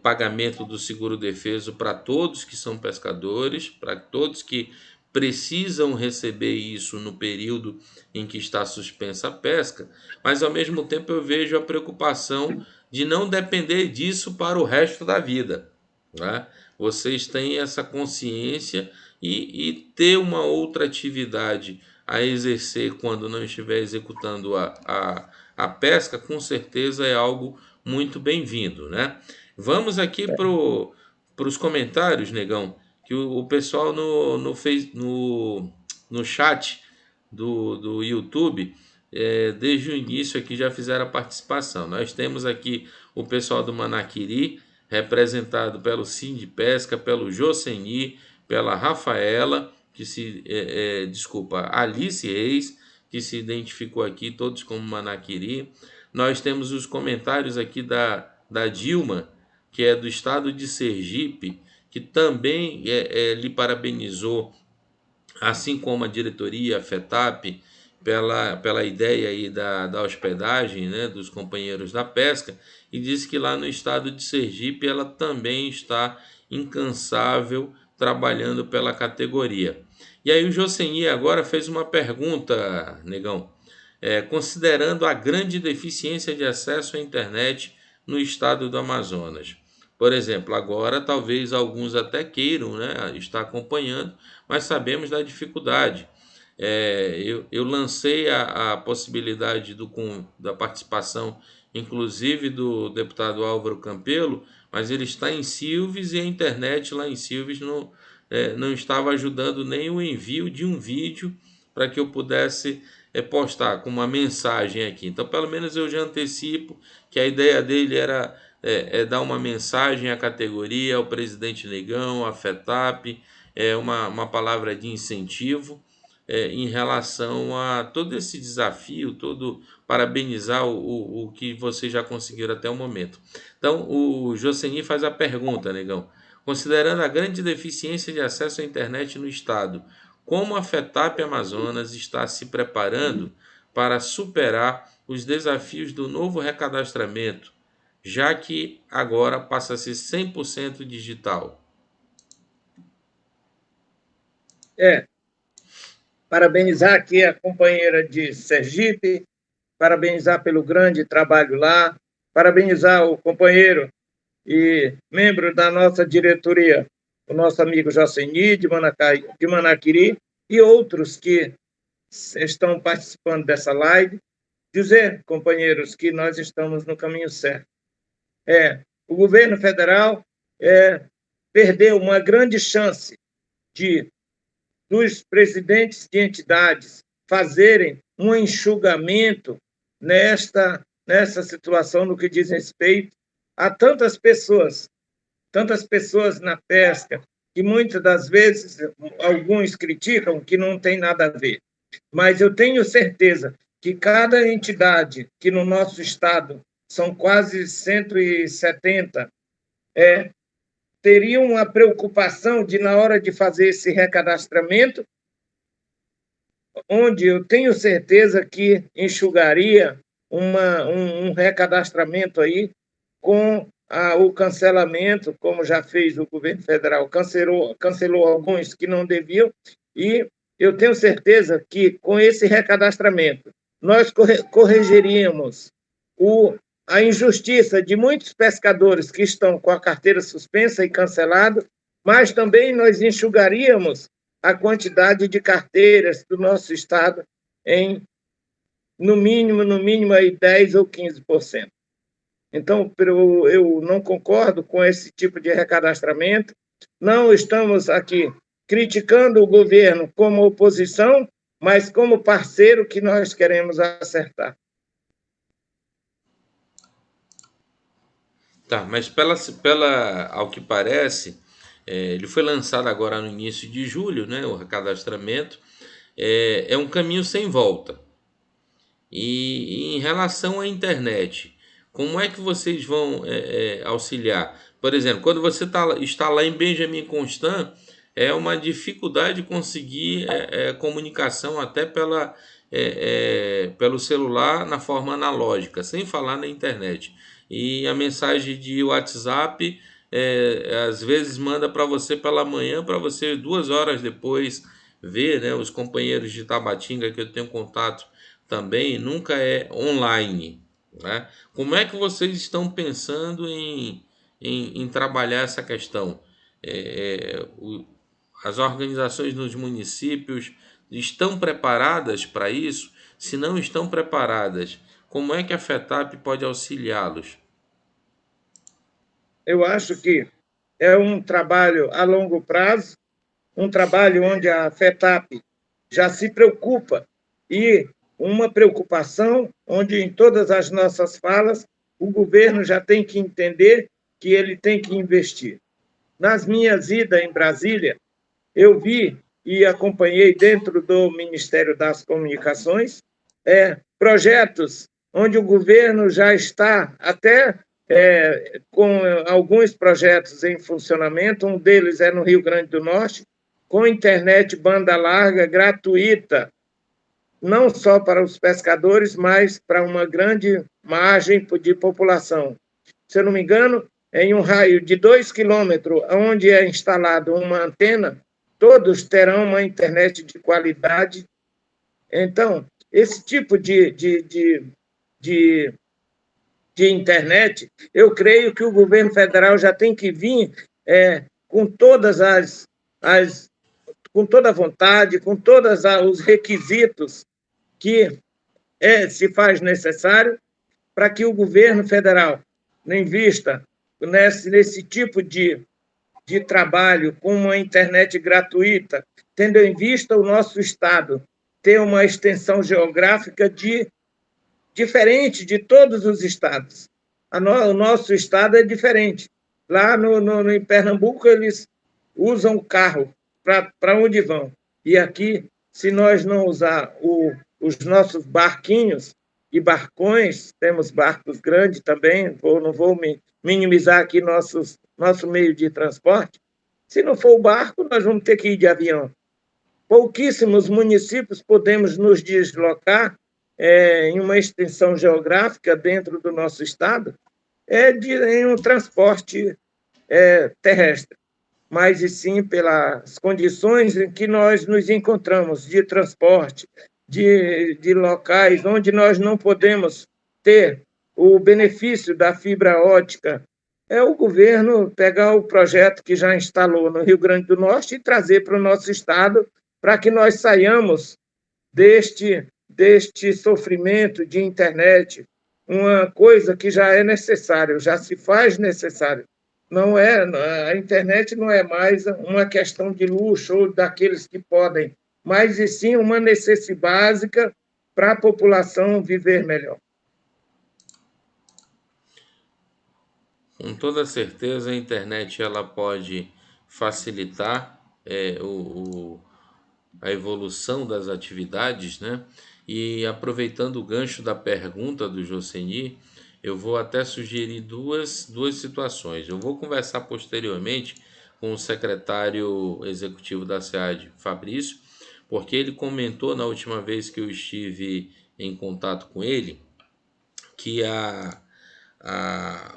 pagamento do seguro-defeso para todos que são pescadores, para todos que precisam receber isso no período em que está suspensa a pesca, mas ao mesmo tempo eu vejo a preocupação de não depender disso para o resto da vida, né? Vocês têm essa consciência e ter uma outra atividade a exercer quando não estiver executando a pesca, com certeza é algo muito bem-vindo, né? Vamos aqui para os comentários, negão, que o pessoal no chat do YouTube, desde o início aqui já fizeram a participação. Nós temos aqui o pessoal do Manaquiri, representado pelo Sim de Pesca, pelo Joseni, pela Rafaela, desculpa, Alice Reis, que se identificou aqui, todos como Manaquiri. Nós temos os comentários aqui da Dilma, que é do estado de Sergipe, que também lhe parabenizou, assim como a diretoria, a FETAP, pela ideia aí da hospedagem, né, dos companheiros da pesca, e disse que lá no estado de Sergipe ela também está incansável trabalhando pela categoria. E aí o Joseni agora fez uma pergunta, negão, considerando a grande deficiência de acesso à internet no estado do Amazonas. Por exemplo, agora talvez alguns até queiram, né, estar acompanhando, mas sabemos da dificuldade. Eu lancei a possibilidade da participação, inclusive do deputado Álvaro Campelo, mas ele está em Silves e a internet lá em Silves não estava ajudando nem o envio de um vídeo para que eu pudesse postar com uma mensagem aqui. Então, pelo menos eu já antecipo que a ideia dele era dar uma mensagem à categoria, ao presidente Negão, à FETAP, uma palavra de incentivo em relação a todo esse desafio, parabenizar o que vocês já conseguiram até o momento. Então, o Joseni faz a pergunta, negão. Considerando a grande deficiência de acesso à internet no estado, como a FETAP Amazonas está se preparando para superar os desafios do novo recadastramento, já que agora passa a ser 100% digital? Parabenizar aqui a companheira de Sergipe, parabenizar pelo grande trabalho lá, parabenizar o companheiro e membro da nossa diretoria, o nosso amigo Jaceni de Manaquiri, e outros que estão participando dessa live, dizer, companheiros, que nós estamos no caminho certo. O governo federal perdeu uma grande chance dos presidentes de entidades fazerem um enxugamento nessa situação no que diz respeito a tantas pessoas na pesca, que muitas das vezes alguns criticam que não tem nada a ver. Mas eu tenho certeza que cada entidade, que no nosso estado são quase 170, teriam uma preocupação de, na hora de fazer esse recadastramento, onde eu tenho certeza que enxugaria um recadastramento aí com o cancelamento, como já fez o governo federal, cancelou alguns que não deviam, e eu tenho certeza que com esse recadastramento nós corrigiríamos a injustiça de muitos pescadores que estão com a carteira suspensa e cancelada, mas também nós enxugaríamos a quantidade de carteiras do nosso estado em, no mínimo, aí 10% ou 15%. Então, eu não concordo com esse tipo de recadastramento. Não estamos aqui criticando o governo como oposição, mas como parceiro que nós queremos acertar. Tá, mas ao que parece, ele foi lançado agora no início de julho, né, o recadastramento, é um caminho sem volta. E em relação à internet, como é que vocês vão auxiliar? Por exemplo, quando você está lá em Benjamin Constant, é uma dificuldade conseguir comunicação até pelo celular na forma analógica, sem falar na internet. E a mensagem de WhatsApp às vezes manda para você pela manhã, para você 2 horas depois ver, né, os companheiros de Tabatinga que eu tenho contato também, nunca é online, né? Como é que vocês estão pensando em trabalhar essa questão? As organizações nos municípios estão preparadas para isso? Se não estão preparadas, como é que a FETAP pode auxiliá-los? Eu acho que é um trabalho a longo prazo, um trabalho onde a FETAP já se preocupa, e uma preocupação onde, em todas as nossas falas, o governo já tem que entender que ele tem que investir. Nas minhas idas em Brasília, eu vi e acompanhei dentro do Ministério das Comunicações projetos onde o governo já está até com alguns projetos em funcionamento, um deles é no Rio Grande do Norte, com internet banda larga gratuita, não só para os pescadores, mas para uma grande margem de população. Se eu não me engano, em um raio de 2 quilômetros, onde é instalada uma antena, todos terão uma internet de qualidade. Então, esse tipo de internet, eu creio que o governo federal já tem que vir com todas com toda a vontade, com todos os requisitos que se faz necessário para que o governo federal invista nesse tipo de trabalho com uma internet gratuita, tendo em vista o nosso estado ter uma extensão geográfica diferente de todos os estados. O nosso estado é diferente. Lá em Pernambuco, eles usam carro para onde vão. E aqui, se nós não usar os nossos barquinhos e barcões, temos barcos grandes também, não vou minimizar aqui nosso meio de transporte. Se não for o barco, nós vamos ter que ir de avião. Pouquíssimos municípios podemos nos deslocar em uma extensão geográfica dentro do nosso estado em um transporte terrestre, mas e sim pelas condições em que nós nos encontramos de transporte, de locais onde nós não podemos ter o benefício da fibra ótica. É o governo pegar o projeto que já instalou no Rio Grande do Norte e trazer para o nosso estado, para que nós saiamos deste sofrimento de internet, uma coisa que já é necessário, já se faz necessário. Não a internet não é mais uma questão de luxo ou daqueles que podem, mas e sim uma necessidade básica para a população viver melhor. Com toda certeza, a internet ela pode facilitar a evolução das atividades, né? E aproveitando o gancho da pergunta do Joseni, eu vou até sugerir duas situações. Eu vou conversar posteriormente com o secretário executivo da SEAD, Fabrício, porque ele comentou na última vez que eu estive em contato com ele que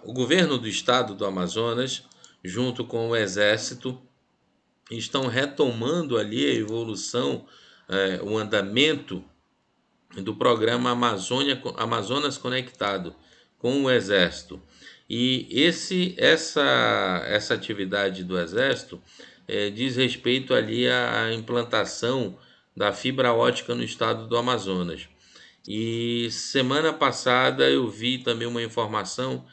o governo do estado do Amazonas, junto com o Exército, estão retomando ali a evolução, o andamento do programa Amazonas Conectado com o Exército. E essa atividade do Exército diz respeito ali à implantação da fibra ótica no estado do Amazonas. E semana passada eu vi também uma informação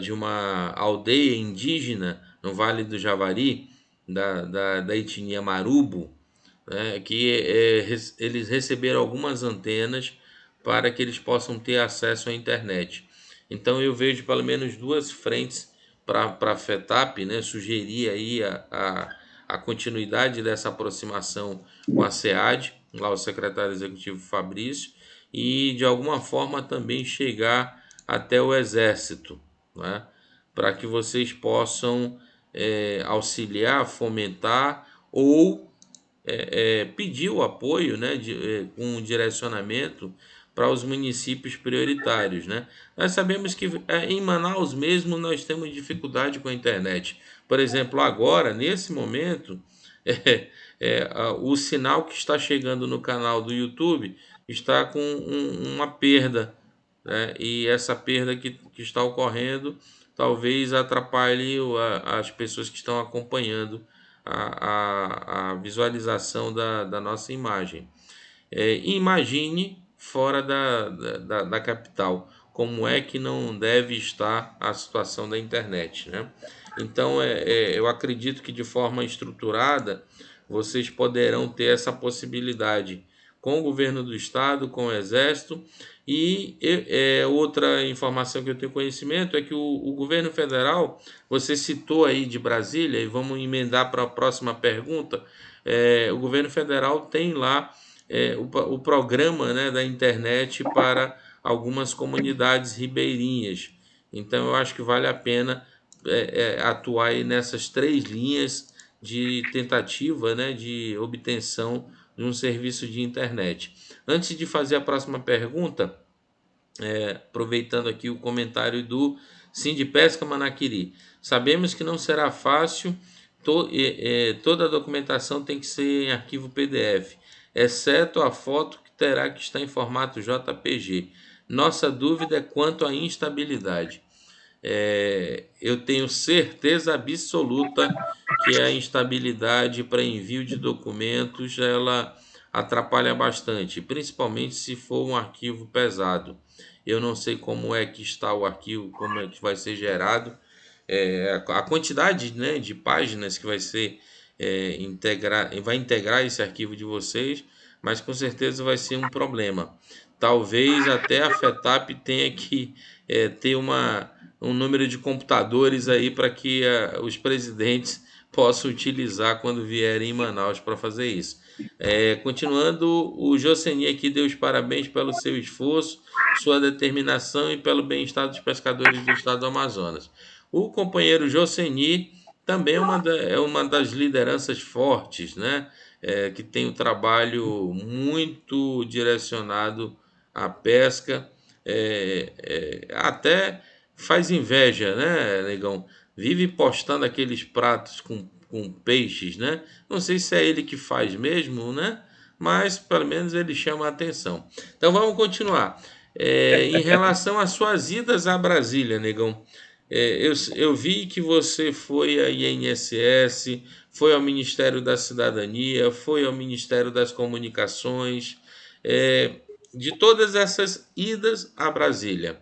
de uma aldeia indígena no Vale do Javari, da etnia Marubo, né, que eles receberam algumas antenas para que eles possam ter acesso à internet. Então eu vejo pelo menos duas frentes para a FETAP, né, sugerir aí a continuidade dessa aproximação com a SEAD, lá o secretário executivo Fabrício, e de alguma forma também chegar até o Exército, né, para que vocês possam auxiliar, fomentar ou pedir o apoio, né, com um direcionamento para os municípios prioritários, né? Nós sabemos que em Manaus mesmo nós temos dificuldade com a internet. Por exemplo, agora, nesse momento, o sinal que está chegando no canal do YouTube está com uma perda, né? E essa perda que está ocorrendo talvez atrapalhe as pessoas que estão acompanhando a visualização da nossa imagem. Imagine fora da capital como é que não deve estar a situação da internet, né? Então, eu acredito que de forma estruturada vocês poderão ter essa possibilidade com o governo do estado, com o exército e outra informação que eu tenho conhecimento é que o governo federal, você citou aí de Brasília e vamos emendar para a próxima pergunta, o governo federal tem lá o programa, né, da internet para algumas comunidades ribeirinhas. Então eu acho que vale a pena atuar aí nessas três linhas de tentativa, né, de obtenção de um serviço de internet. Antes de fazer a próxima pergunta, aproveitando aqui o comentário do Sindipesca Manaquiri, sabemos que não será fácil, toda a documentação tem que ser em arquivo PDF, exceto a foto que terá que estar em formato JPG. Nossa dúvida é quanto à instabilidade. Eu tenho certeza absoluta que a instabilidade para envio de documentos ela atrapalha bastante, principalmente se for um arquivo pesado. Eu não sei como é que está o arquivo, como é que vai ser gerado, a quantidade, né, de páginas que vai ser vai integrar esse arquivo de vocês, mas com certeza vai ser um problema. Talvez até a FETAP tenha que ter um número de computadores aí para que os presidentes possam utilizar quando vierem em Manaus para fazer isso. Continuando, o Joseni aqui deu os parabéns pelo seu esforço, sua determinação e pelo bem-estar dos pescadores do estado do Amazonas. O companheiro Joseni também é uma das lideranças fortes, né? Que tem um trabalho muito direcionado à pesca, até faz inveja, né, negão? Vive postando aqueles pratos com peixes, né? Não sei se é ele que faz mesmo, né? Mas pelo menos ele chama a atenção. Então vamos continuar. Em relação às suas idas a Brasília, negão, eu vi que você foi à INSS, foi ao Ministério da Cidadania, foi ao Ministério das Comunicações. De todas essas idas a Brasília,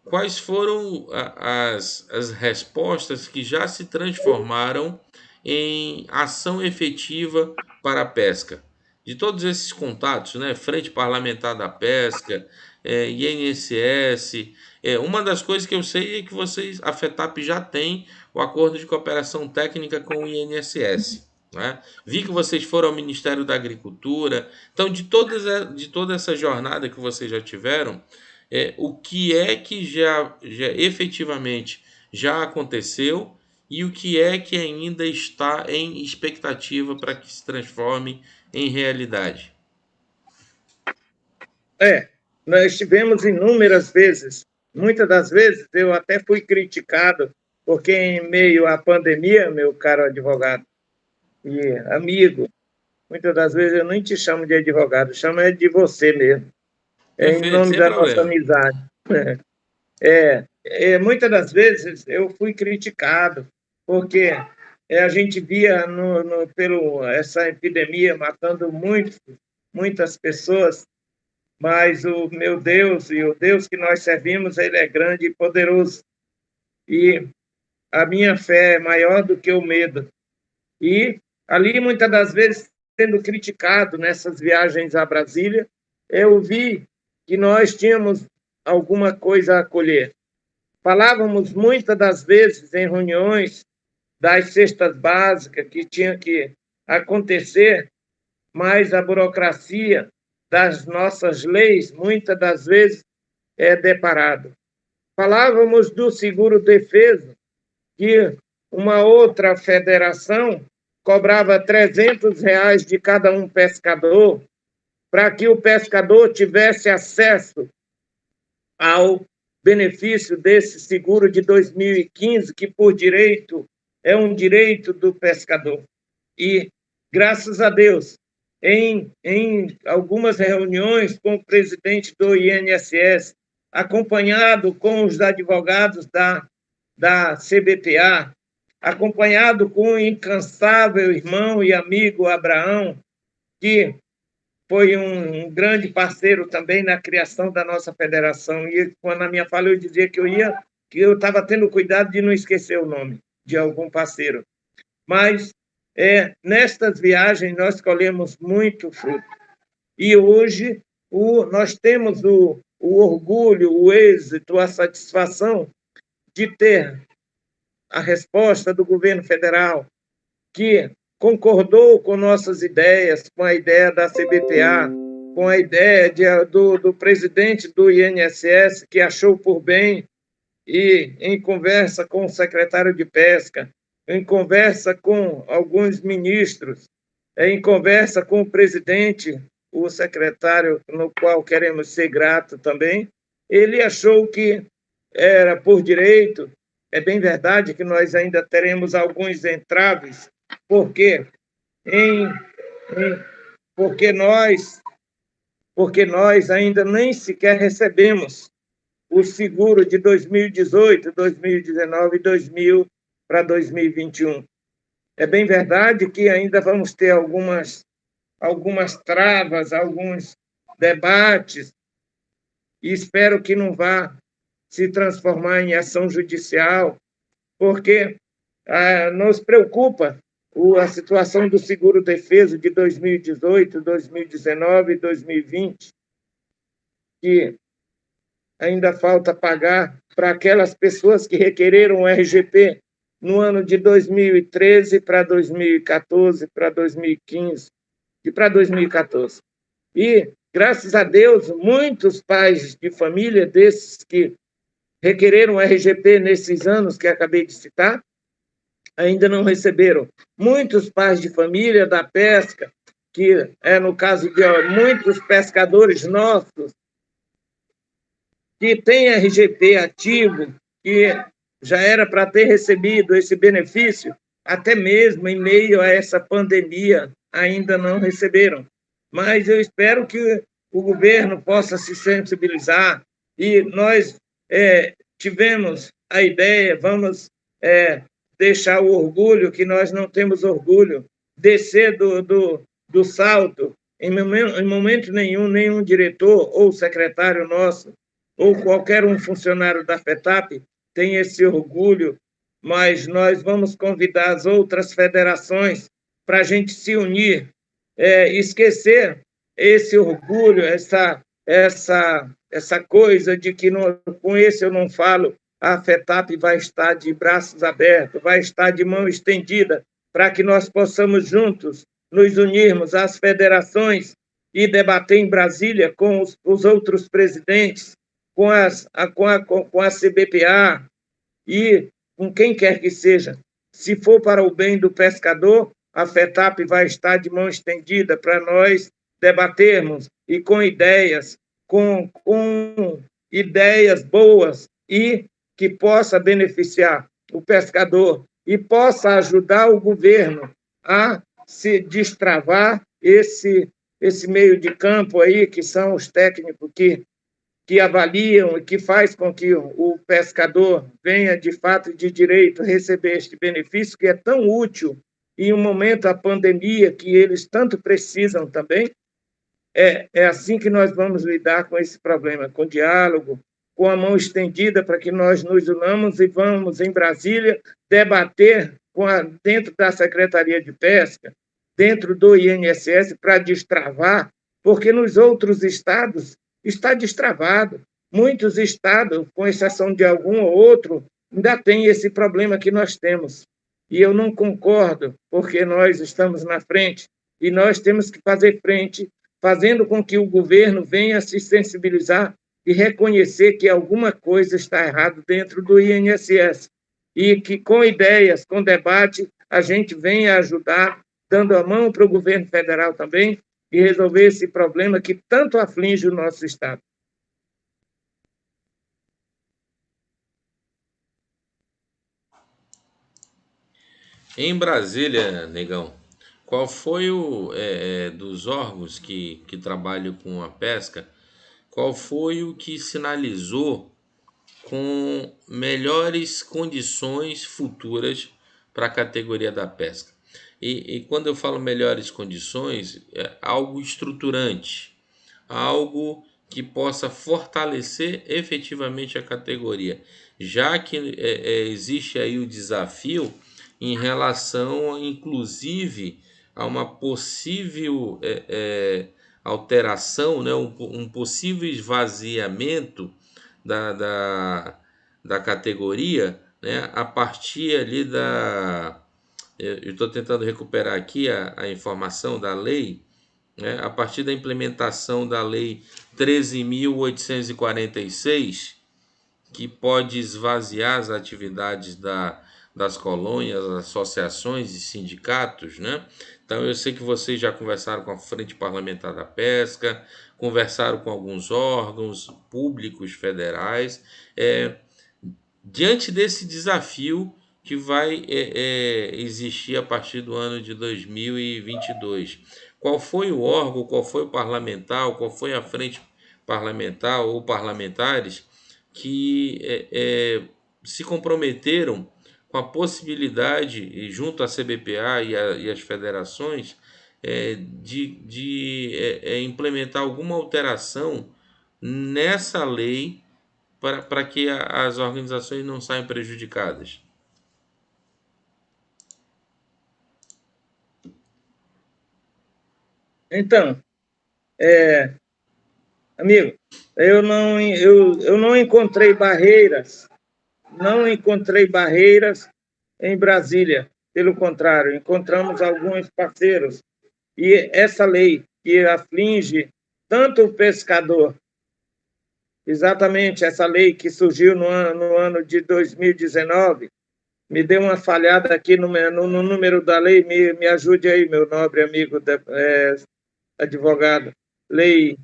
quais foram as respostas que já se transformaram em ação efetiva para a pesca? De todos esses contatos, né? Frente Parlamentar da Pesca, INSS. Uma das coisas que eu sei é que a FETAP já tem o acordo de cooperação técnica com o INSS. Né? Vi que vocês foram ao Ministério da Agricultura. Então, de toda essa jornada que vocês já tiveram, o que é que já efetivamente já aconteceu e o que é que ainda está em expectativa para que se transforme em realidade? Nós tivemos inúmeras vezes, muitas das vezes eu até fui criticado, porque em meio à pandemia, meu caro advogado e amigo, muitas das vezes eu nem te chamo de advogado, chamo de você mesmo, em Perfeito, nome sem da nossa problema. amizade. Muitas das vezes eu fui criticado, porque a gente via pelo essa epidemia matando muitas pessoas, mas o meu Deus e o Deus que nós servimos, ele é grande e poderoso. E a minha fé é maior do que o medo. E ali, muitas das vezes, sendo criticado nessas viagens a Brasília, eu vi que nós tínhamos alguma coisa a colher. Falávamos muitas das vezes em reuniões das cestas básicas que tinha que acontecer, mas a burocracia das nossas leis, muitas das vezes, é deparado. Falávamos do seguro-defeso, que uma outra federação cobrava R$ 300 de cada um pescador, para que o pescador tivesse acesso ao benefício desse seguro de 2015, que por direito é um direito do pescador. E, graças a Deus, em algumas reuniões com o presidente do INSS, acompanhado com os advogados da CBTA, acompanhado com o incansável irmão e amigo Abraão, que foi um grande parceiro também na criação da nossa federação. E quando na minha fala eu dizia que eu estava tendo cuidado de não esquecer o nome de algum parceiro. Mas nestas viagens nós colhemos muito fruto. E hoje nós temos o orgulho, o êxito, a satisfação de ter a resposta do governo federal, que concordou com nossas ideias, com a ideia da CBTA, com a ideia do presidente do INSS, que achou por bem, e em conversa com o secretário de Pesca, em conversa com alguns ministros, em conversa com o presidente, o secretário, no qual queremos ser grato também, ele achou que era por direito. É bem verdade que nós ainda teremos alguns entraves, porque em, em, porque nós ainda nem sequer recebemos o seguro de 2018, 2019 e 2000 para 2021. É bem verdade que ainda vamos ter algumas travas, alguns debates, e espero que não vá se transformar em ação judicial, porque nos preocupa a situação do seguro-defeso de 2018, 2019 e 2020, que ainda falta pagar para aquelas pessoas que requereram o RGP no ano de 2013 para 2014, para 2015 e para 2014. E, graças a Deus, muitos pais de família desses que requereram o RGP nesses anos que acabei de citar, ainda não receberam. Muitos pais de família da pesca, que é no caso de muitos pescadores nossos, que têm RGP ativo, que já era para ter recebido esse benefício, até mesmo em meio a essa pandemia, ainda não receberam. Mas eu espero que o governo possa se sensibilizar, e nós tivemos a ideia, vamos deixar o orgulho, que nós não temos orgulho, descer do salto. Em momento nenhum diretor ou secretário nosso, ou qualquer um funcionário da FETAP tem esse orgulho, mas nós vamos convidar as outras federações para a gente se unir, esquecer esse orgulho, essa coisa de que não, com esse eu não falo, a FETAP vai estar de braços abertos, vai estar de mão estendida, para que nós possamos juntos nos unirmos às federações e debater em Brasília com os outros presidentes, com a CBPA e com quem quer que seja. Se for para o bem do pescador, a FETAP vai estar de mão estendida para nós debatermos e com ideias boas e que possa beneficiar o pescador e possa ajudar o governo a se destravar esse meio de campo aí, que são os técnicos que avaliam e que faz com que o pescador venha, de fato e de direito, receber este benefício que é tão útil em um momento da pandemia que eles tanto precisam também. É assim que nós vamos lidar com esse problema, com diálogo, com a mão estendida para que nós nos unamos e vamos em Brasília debater dentro da Secretaria de Pesca, dentro do INSS, para destravar, porque nos outros estados está destravado. Muitos estados, com exceção de algum ou outro, ainda tem esse problema que nós temos. E eu não concordo, porque nós estamos na frente e nós temos que fazer frente, fazendo com que o governo venha se sensibilizar e reconhecer que alguma coisa está errada dentro do INSS e que, com ideias, com debate, a gente venha ajudar, dando a mão para o governo federal também e resolver esse problema que tanto aflige o nosso Estado. Em Brasília, Negão, qual foi dos órgãos que trabalham com a pesca, qual foi o que sinalizou com melhores condições futuras para a categoria da pesca? E quando eu falo melhores condições, é algo estruturante, algo que possa fortalecer efetivamente a categoria, já que existe aí o desafio em relação, inclusive, a uma possível alteração, né, um possível esvaziamento da categoria, né, a partir ali eu estou tentando recuperar aqui a informação da lei, né, a partir da implementação da Lei 13.846, que pode esvaziar as atividades das colônias, associações e sindicatos, né? Então, eu sei que vocês já conversaram com a Frente Parlamentar da Pesca, conversaram com alguns órgãos públicos federais, diante desse desafio que vai existir a partir do ano de 2022. Qual foi o órgão, qual foi o parlamentar, qual foi a frente parlamentar ou parlamentares que se comprometeram com a possibilidade, junto à CBPA e as federações, de implementar alguma alteração nessa lei para que as organizações não saiam prejudicadas? Então, amigo, eu não encontrei barreiras, em Brasília. Pelo contrário, encontramos alguns parceiros. E essa lei que aflige tanto o pescador, exatamente essa lei que surgiu no ano de 2019, me deu uma falhada aqui no número da lei, me ajude aí, meu nobre amigo advogado. Lei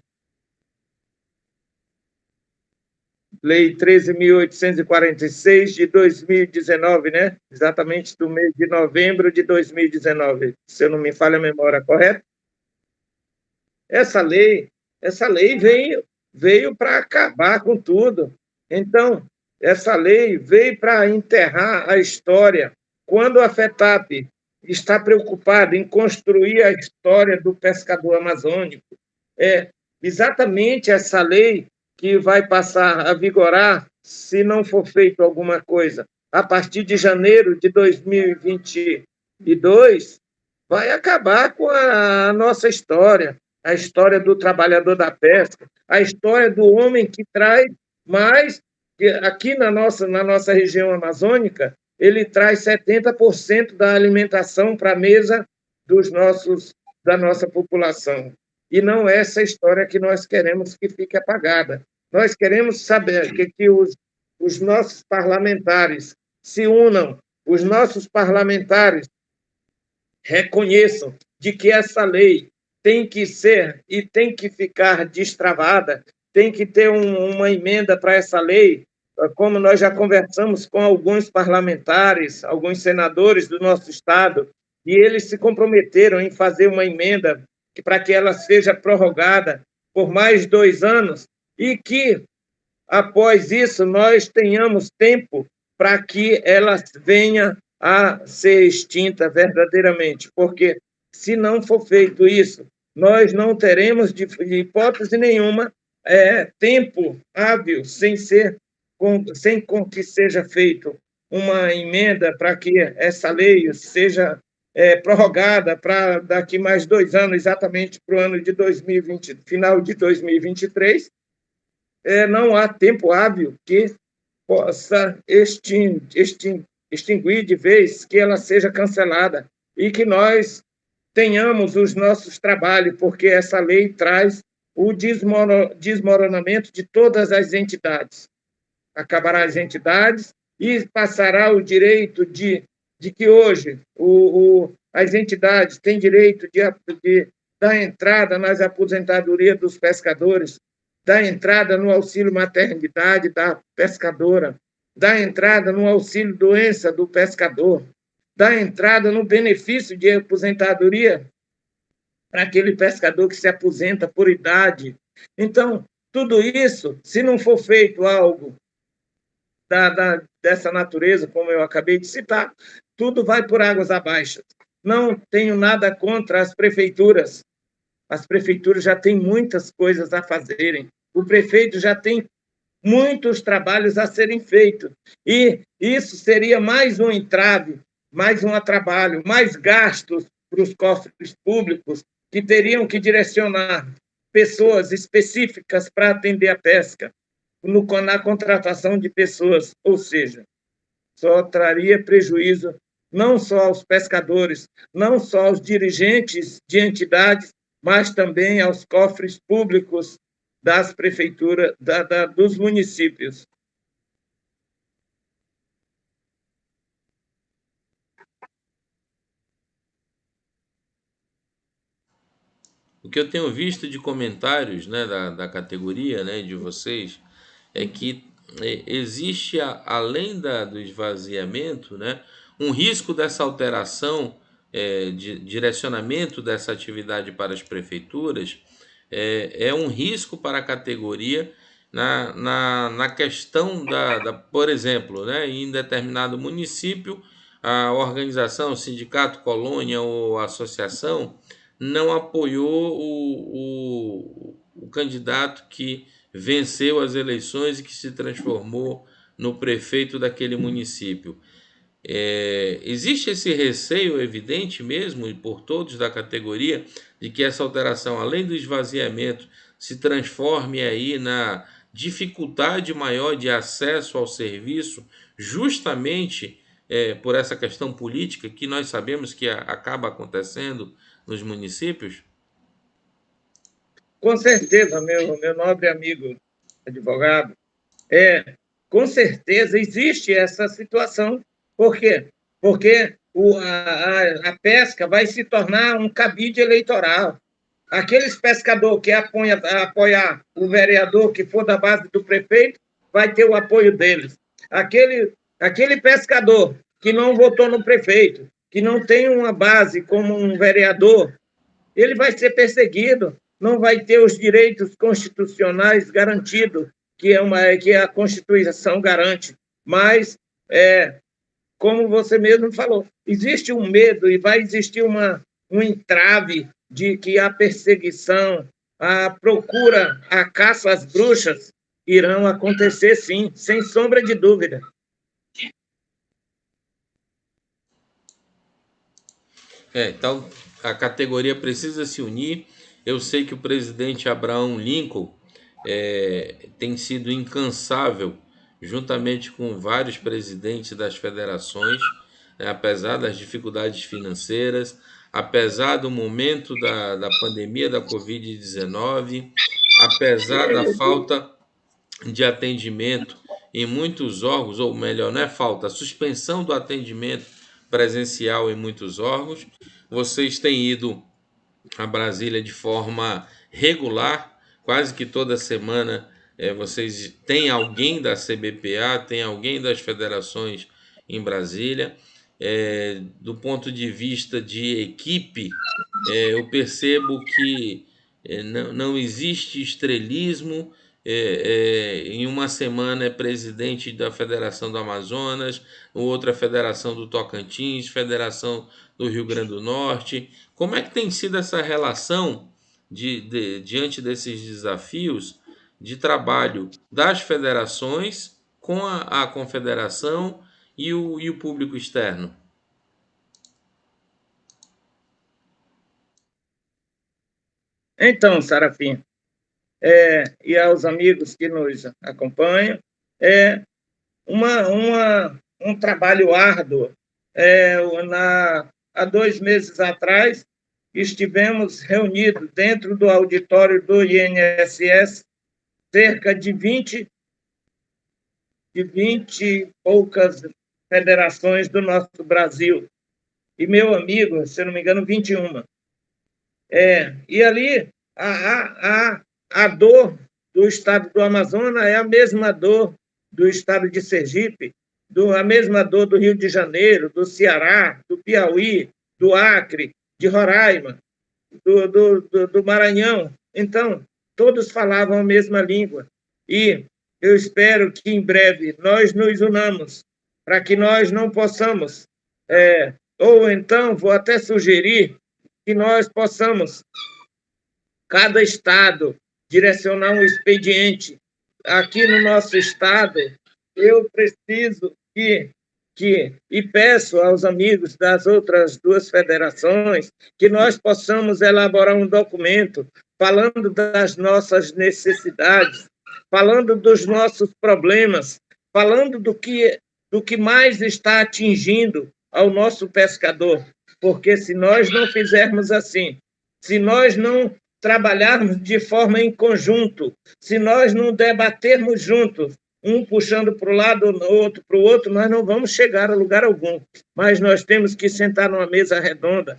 13.846 de 2019, né? Exatamente do mês de novembro de 2019, se eu não me falha a memória, correto? Essa lei veio para acabar com tudo. Então, essa lei veio para enterrar a história. Quando a FETAP está preocupada em construir a história do pescador amazônico, é exatamente essa lei que vai passar a vigorar, se não for feito alguma coisa, a partir de janeiro de 2022, vai acabar com a nossa história. a história do trabalhador da pesca, a história do homem que traz mais, que aqui na nossa região amazônica, ele traz 70% da alimentação para a mesa da nossa população. E não é essa história que nós queremos que fique apagada. Nós queremos saber que os nossos parlamentares se unam, os nossos parlamentares reconheçam de que essa lei tem que ser e tem que ficar destravada, tem que ter uma emenda para essa lei, como nós já conversamos com alguns parlamentares, alguns senadores do nosso estado, e eles se comprometeram em fazer uma emenda para que ela seja prorrogada por mais 2 anos e que, após isso, nós tenhamos tempo para que ela venha a ser extinta verdadeiramente, porque se não for feito isso, nós não teremos, de hipótese nenhuma, tempo hábil sem que seja feito uma emenda para que essa lei seja prorrogada para daqui mais 2 anos, exatamente para o ano de 2020, final de 2023, não há tempo hábil que possa extinguir de vez, que ela seja cancelada e que nós tenhamos os nossos trabalhos, porque essa lei traz o desmoronamento de todas as entidades. Acabará as entidades e passará o direito de que hoje as entidades têm direito de dar entrada nas aposentadorias dos pescadores, dar entrada no auxílio maternidade da pescadora, dar entrada no auxílio doença do pescador, dar entrada no benefício de aposentadoria para aquele pescador que se aposenta por idade. Então, tudo isso, se não for feito algo dessa natureza, como eu acabei de citar, tudo vai por águas abaixo. Não tenho nada contra as prefeituras. As prefeituras já têm muitas coisas a fazerem. O prefeito já tem muitos trabalhos a serem feitos. E isso seria mais um entrave, mais um trabalho, mais gastos para os cofres públicos, que teriam que direcionar pessoas específicas para atender a pesca na contratação de pessoas, ou seja, só traria prejuízo não só aos pescadores, não só aos dirigentes de entidades, mas também aos cofres públicos das prefeituras, dos municípios. O que eu tenho visto de comentários, né, da categoria, né, de vocês, é que existe, além do esvaziamento, né, um risco dessa alteração, de direcionamento dessa atividade para as prefeituras, é um risco para a categoria na questão por exemplo, né, em determinado município, a organização, sindicato, colônia ou associação não apoiou o candidato que venceu as eleições e que se transformou no prefeito daquele município. Existe esse receio evidente mesmo e por todos da categoria de que essa alteração, além do esvaziamento, se transforme aí na dificuldade maior de acesso ao serviço, justamente por essa questão política que nós sabemos que acaba acontecendo nos municípios? Com certeza, meu nobre amigo advogado, com certeza existe essa situação. Por quê? Porque a pesca vai se tornar um cabide eleitoral. Aqueles pescadores que apoiar o vereador que for da base do prefeito, vai ter o apoio deles. Aquele pescador que não votou no prefeito, que não tem uma base como um vereador, ele vai ser perseguido, não vai ter os direitos constitucionais garantidos, que a Constituição garante. Mas, como você mesmo falou, existe um medo e vai existir um entrave de que a perseguição, a procura, a caça às bruxas irão acontecer, sim, sem sombra de dúvida. Então, a categoria precisa se unir. Eu sei que o presidente Abraham Lincoln tem sido incansável, juntamente com vários presidentes das federações, né, apesar das dificuldades financeiras, apesar do momento da pandemia da Covid-19, apesar da falta de atendimento em muitos órgãos, ou melhor, não é falta, a suspensão do atendimento presencial em muitos órgãos. Vocês têm ido a Brasília de forma regular, quase que toda semana vocês têm alguém da CBPA, tem alguém das federações em Brasília. Do ponto de vista de equipe, eu percebo que não existe estrelismo. Em uma semana é presidente da Federação do Amazonas, outra Federação do Tocantins, Federação do Rio Grande do Norte. Como é que tem sido essa relação diante desses desafios de trabalho das federações com a confederação e o público externo? Então, Sarafim, e aos amigos que nos acompanham, é um trabalho árduo. Há 2 meses atrás, estivemos reunidos dentro do auditório do INSS, cerca de 20 e poucas federações do nosso Brasil. E meu amigo, se não me engano, 21. E ali a dor do estado do Amazonas é a mesma dor do estado de Sergipe, a mesma dor do Rio de Janeiro, do Ceará, do Piauí, do Acre, de Roraima, do Maranhão. Então, todos falavam a mesma língua. E eu espero que em breve nós nos unamos para que nós não possamos, ou então vou até sugerir que nós possamos, cada estado, direcionar um expediente. Aqui no nosso estado, eu preciso e peço aos amigos das outras 2 federações que nós possamos elaborar um documento falando das nossas necessidades, falando dos nossos problemas, falando do que mais está atingindo ao nosso pescador. Porque se nós não fizermos assim, se nós não trabalharmos de forma em conjunto, se nós não debatermos juntos, um puxando para o lado, outro para o outro, nós não vamos chegar a lugar algum. Mas nós temos que sentar numa mesa redonda,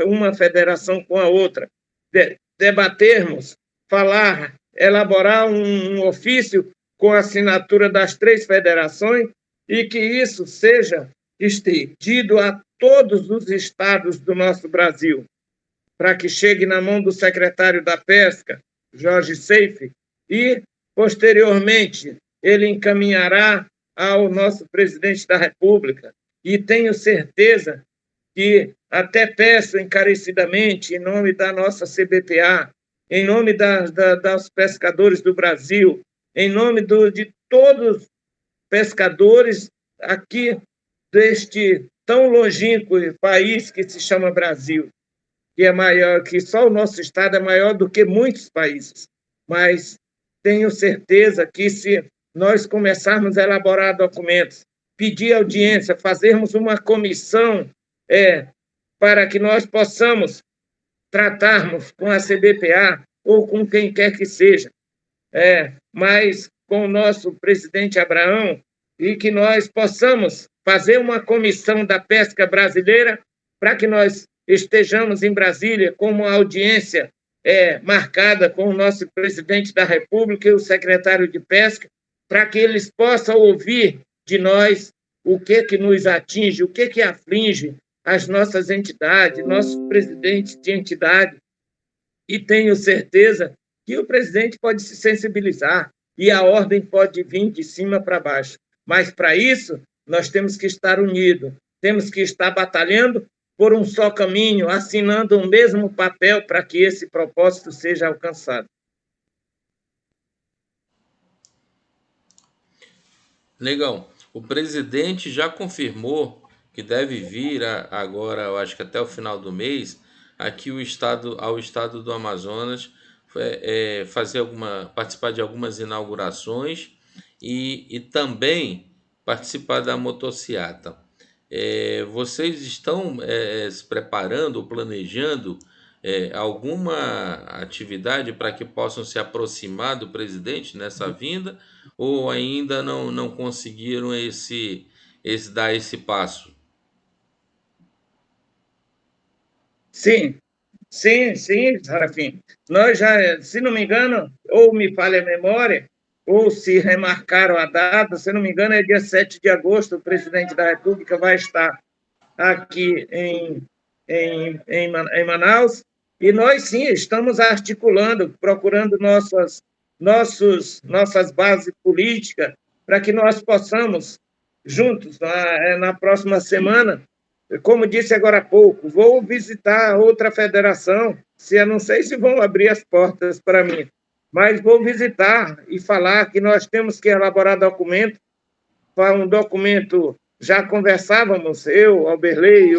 uma federação com a outra, debatermos, falar, elaborar um ofício com a assinatura das 3 federações e que isso seja estendido a todos os estados do nosso Brasil, para que chegue na mão do secretário da Pesca, Jorge Seife, e, posteriormente, ele encaminhará ao nosso presidente da República. E tenho certeza que até peço encarecidamente, em nome da nossa CBPA, em nome dos pescadores do Brasil, em nome de todos os pescadores aqui deste tão longínquo país que se chama Brasil, que é maior, que só o nosso estado é maior do que muitos países. Mas tenho certeza que se nós começarmos a elaborar documentos, pedir audiência, fazermos uma comissão para que nós possamos tratarmos com a CBPA ou com quem quer que seja, mas com o nosso presidente Abraão, e que nós possamos fazer uma comissão da pesca brasileira para que nós estejamos em Brasília com uma audiência marcada com o nosso presidente da República e o secretário de Pesca, para que eles possam ouvir de nós o que nos atinge, o que aflige as nossas entidades, nossos presidentes de entidade. E tenho certeza que o presidente pode se sensibilizar e a ordem pode vir de cima para baixo. Mas, para isso, nós temos que estar unidos, temos que estar batalhando por um só caminho, assinando o mesmo papel para que esse propósito seja alcançado. Legal. O presidente já confirmou que deve vir agora, eu acho que até o final do mês, aqui ao estado do Amazonas, participar de algumas inaugurações e também participar da motociata. Vocês estão se preparando ou planejando alguma atividade para que possam se aproximar do presidente nessa vinda, ou ainda não conseguiram dar esse passo? Sim, sim, Sarafim. Nós já, se não me engano, ou me falha a memória, ou se remarcaram a data, se não me engano, é dia 7 de agosto, o presidente da República vai estar aqui em Manaus, e nós sim estamos articulando, procurando nossas bases políticas, para que nós possamos, juntos, na próxima semana, como disse agora há pouco, vou visitar outra federação, se eu não sei se vão abrir as portas para mim, mas vou visitar e falar que nós temos que elaborar um documento, já conversávamos, eu, Alberlei,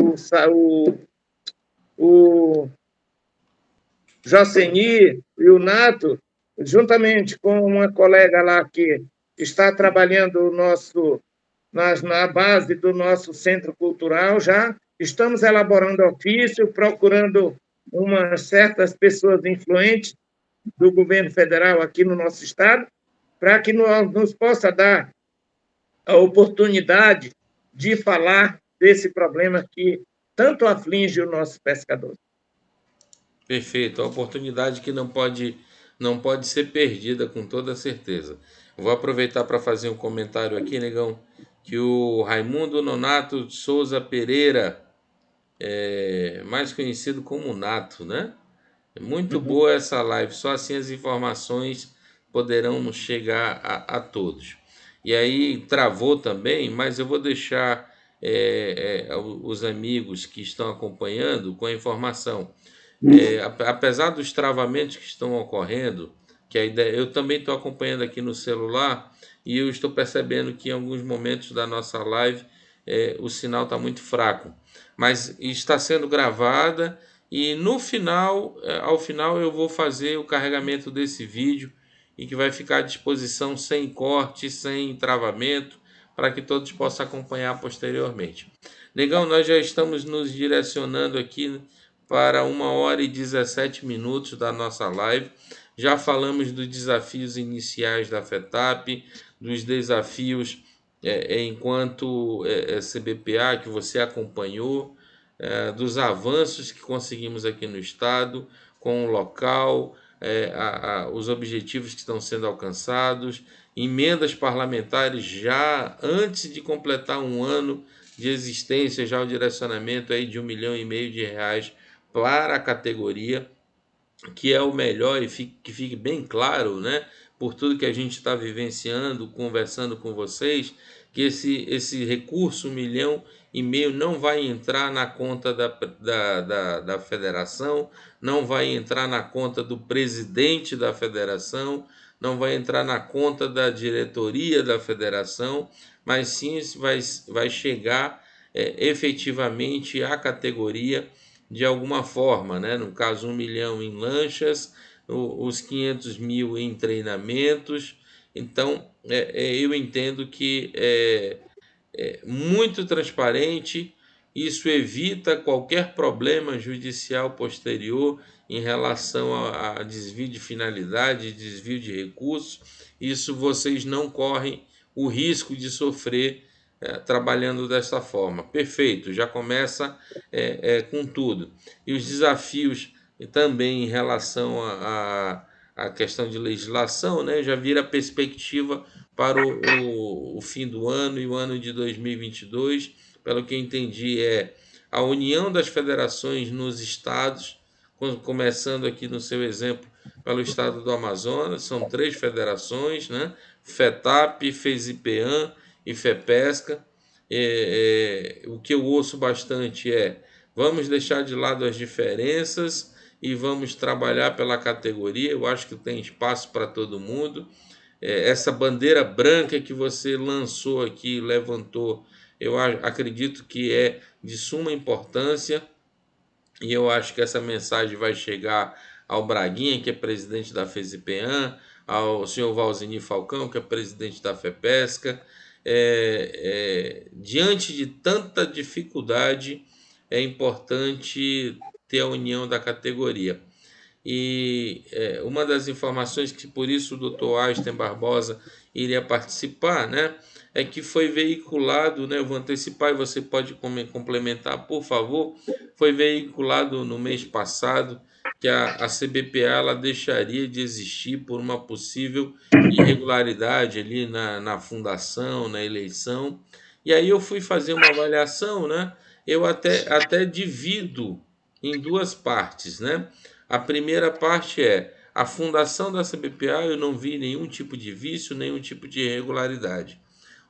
o Joceni e o Nato, juntamente com uma colega lá que está trabalhando na base do nosso centro cultural, já estamos elaborando ofício, procurando umas certas pessoas influentes do governo federal aqui no nosso estado, para que nos possa dar a oportunidade de falar desse problema que tanto aflige o nosso pescador. Perfeito, a oportunidade que não pode ser perdida com toda certeza. Vou aproveitar para fazer um comentário aqui, negão, que o Raimundo Nonato Souza Pereira, mais conhecido como Nato, né? É muito boa essa live, só assim as informações poderão chegar a todos. E aí travou também, mas eu vou deixar os amigos que estão acompanhando com a informação. Apesar dos travamentos que estão ocorrendo, que a ideia, eu também estou acompanhando aqui no celular e eu estou percebendo que em alguns momentos da nossa live o sinal está muito fraco, mas está sendo gravada e no final, ao final eu vou fazer o carregamento desse vídeo e que vai ficar à disposição sem corte, sem travamento, para que todos possam acompanhar posteriormente. Negão, nós já estamos nos direcionando aqui para 1h17 da nossa live. Já falamos dos desafios iniciais da FETAP, dos desafios enquanto CBPA que você acompanhou, dos avanços que conseguimos aqui no Estado, com o local, os objetivos que estão sendo alcançados, emendas parlamentares já antes de completar um ano de existência, já o direcionamento aí de R$ 1,5 milhão para a categoria, que é o melhor e que fique bem claro, né, por tudo que a gente está vivenciando, conversando com vocês, que esse recurso, 1,5 milhão, não vai entrar na conta da federação, não vai entrar na conta do presidente da federação, não vai entrar na conta da diretoria da federação, mas sim vai chegar efetivamente à categoria de alguma forma, né? No caso, 1 milhão em lanchas, os 500 mil em treinamentos. Então, eu entendo que é muito transparente, isso evita qualquer problema judicial posterior em relação a desvio de finalidade, desvio de recursos. Isso vocês não correm o risco de sofrer trabalhando dessa forma. Perfeito, já começa com tudo. E os desafios também em relação à questão de legislação, né, já vira perspectiva para o fim do ano e o ano de 2022. Pelo que entendi, a união das federações nos estados, começando aqui no seu exemplo pelo estado do Amazonas, são 3 federações, né? FETAP, FESIPEAM e FEPESCA. O que eu ouço bastante vamos deixar de lado as diferenças e vamos trabalhar pela categoria. Eu acho que tem espaço para todo mundo. Essa bandeira branca que você lançou aqui, levantou, eu acredito que é de suma importância. e eu acho que essa mensagem vai chegar ao Braguinha, que é presidente da FESIPEAN, ao senhor Valzini Falcão, que é presidente da FEPESCA. Diante de tanta dificuldade, é importante ter a união da categoria. E uma das informações que por isso o doutor Einstein Barbosa iria participar, né, é que foi veiculado, né, eu vou antecipar e você pode complementar, por favor, foi veiculado no mês passado que a CBPA ela deixaria de existir por uma possível irregularidade ali na fundação, na eleição. E aí eu fui fazer uma avaliação, né? Eu até divido em duas partes, né? A primeira parte é a fundação da CBPA, eu não vi nenhum tipo de vício, nenhum tipo de irregularidade.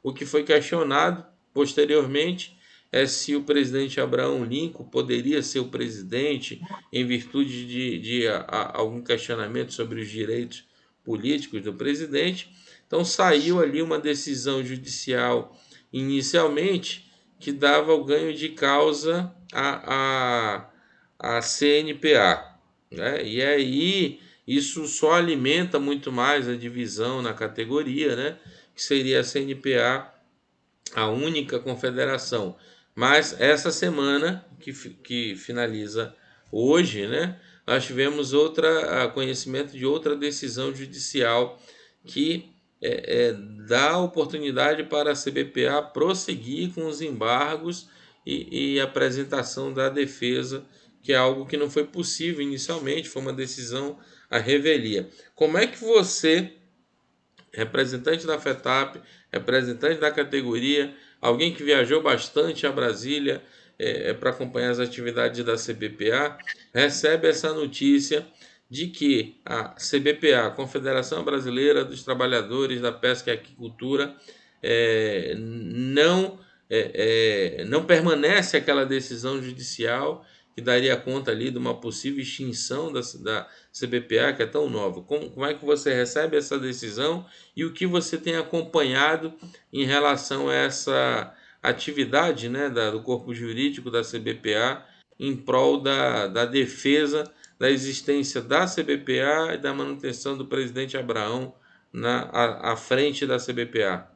O que foi questionado posteriormente é se o presidente Abraão Lincoln poderia ser o presidente em virtude de algum questionamento sobre os direitos políticos do presidente. Então saiu ali uma decisão judicial inicialmente que dava o ganho de causa à CNPA, né? E aí isso só alimenta muito mais a divisão na categoria, né? Que seria a CNPA a única confederação. Mas essa semana, que finaliza hoje, né, nós tivemos conhecimento de outra decisão judicial que dá oportunidade para a CBPA prosseguir com os embargos e apresentação da defesa, que é algo que não foi possível inicialmente, foi uma decisão à revelia. Como é que você, representante da FETAP, representante da categoria, alguém que viajou bastante a Brasília para acompanhar as atividades da CBPA, recebe essa notícia de que a CBPA, Confederação Brasileira dos Trabalhadores da Pesca e Aquicultura, não permanece aquela decisão judicial que daria conta ali de uma possível extinção da CBPA, que é tão nova. Como é que você recebe essa decisão e o que você tem acompanhado em relação a essa atividade, né, do corpo jurídico da CBPA em prol da defesa da existência da CBPA e da manutenção do presidente Abraão à frente da CBPA?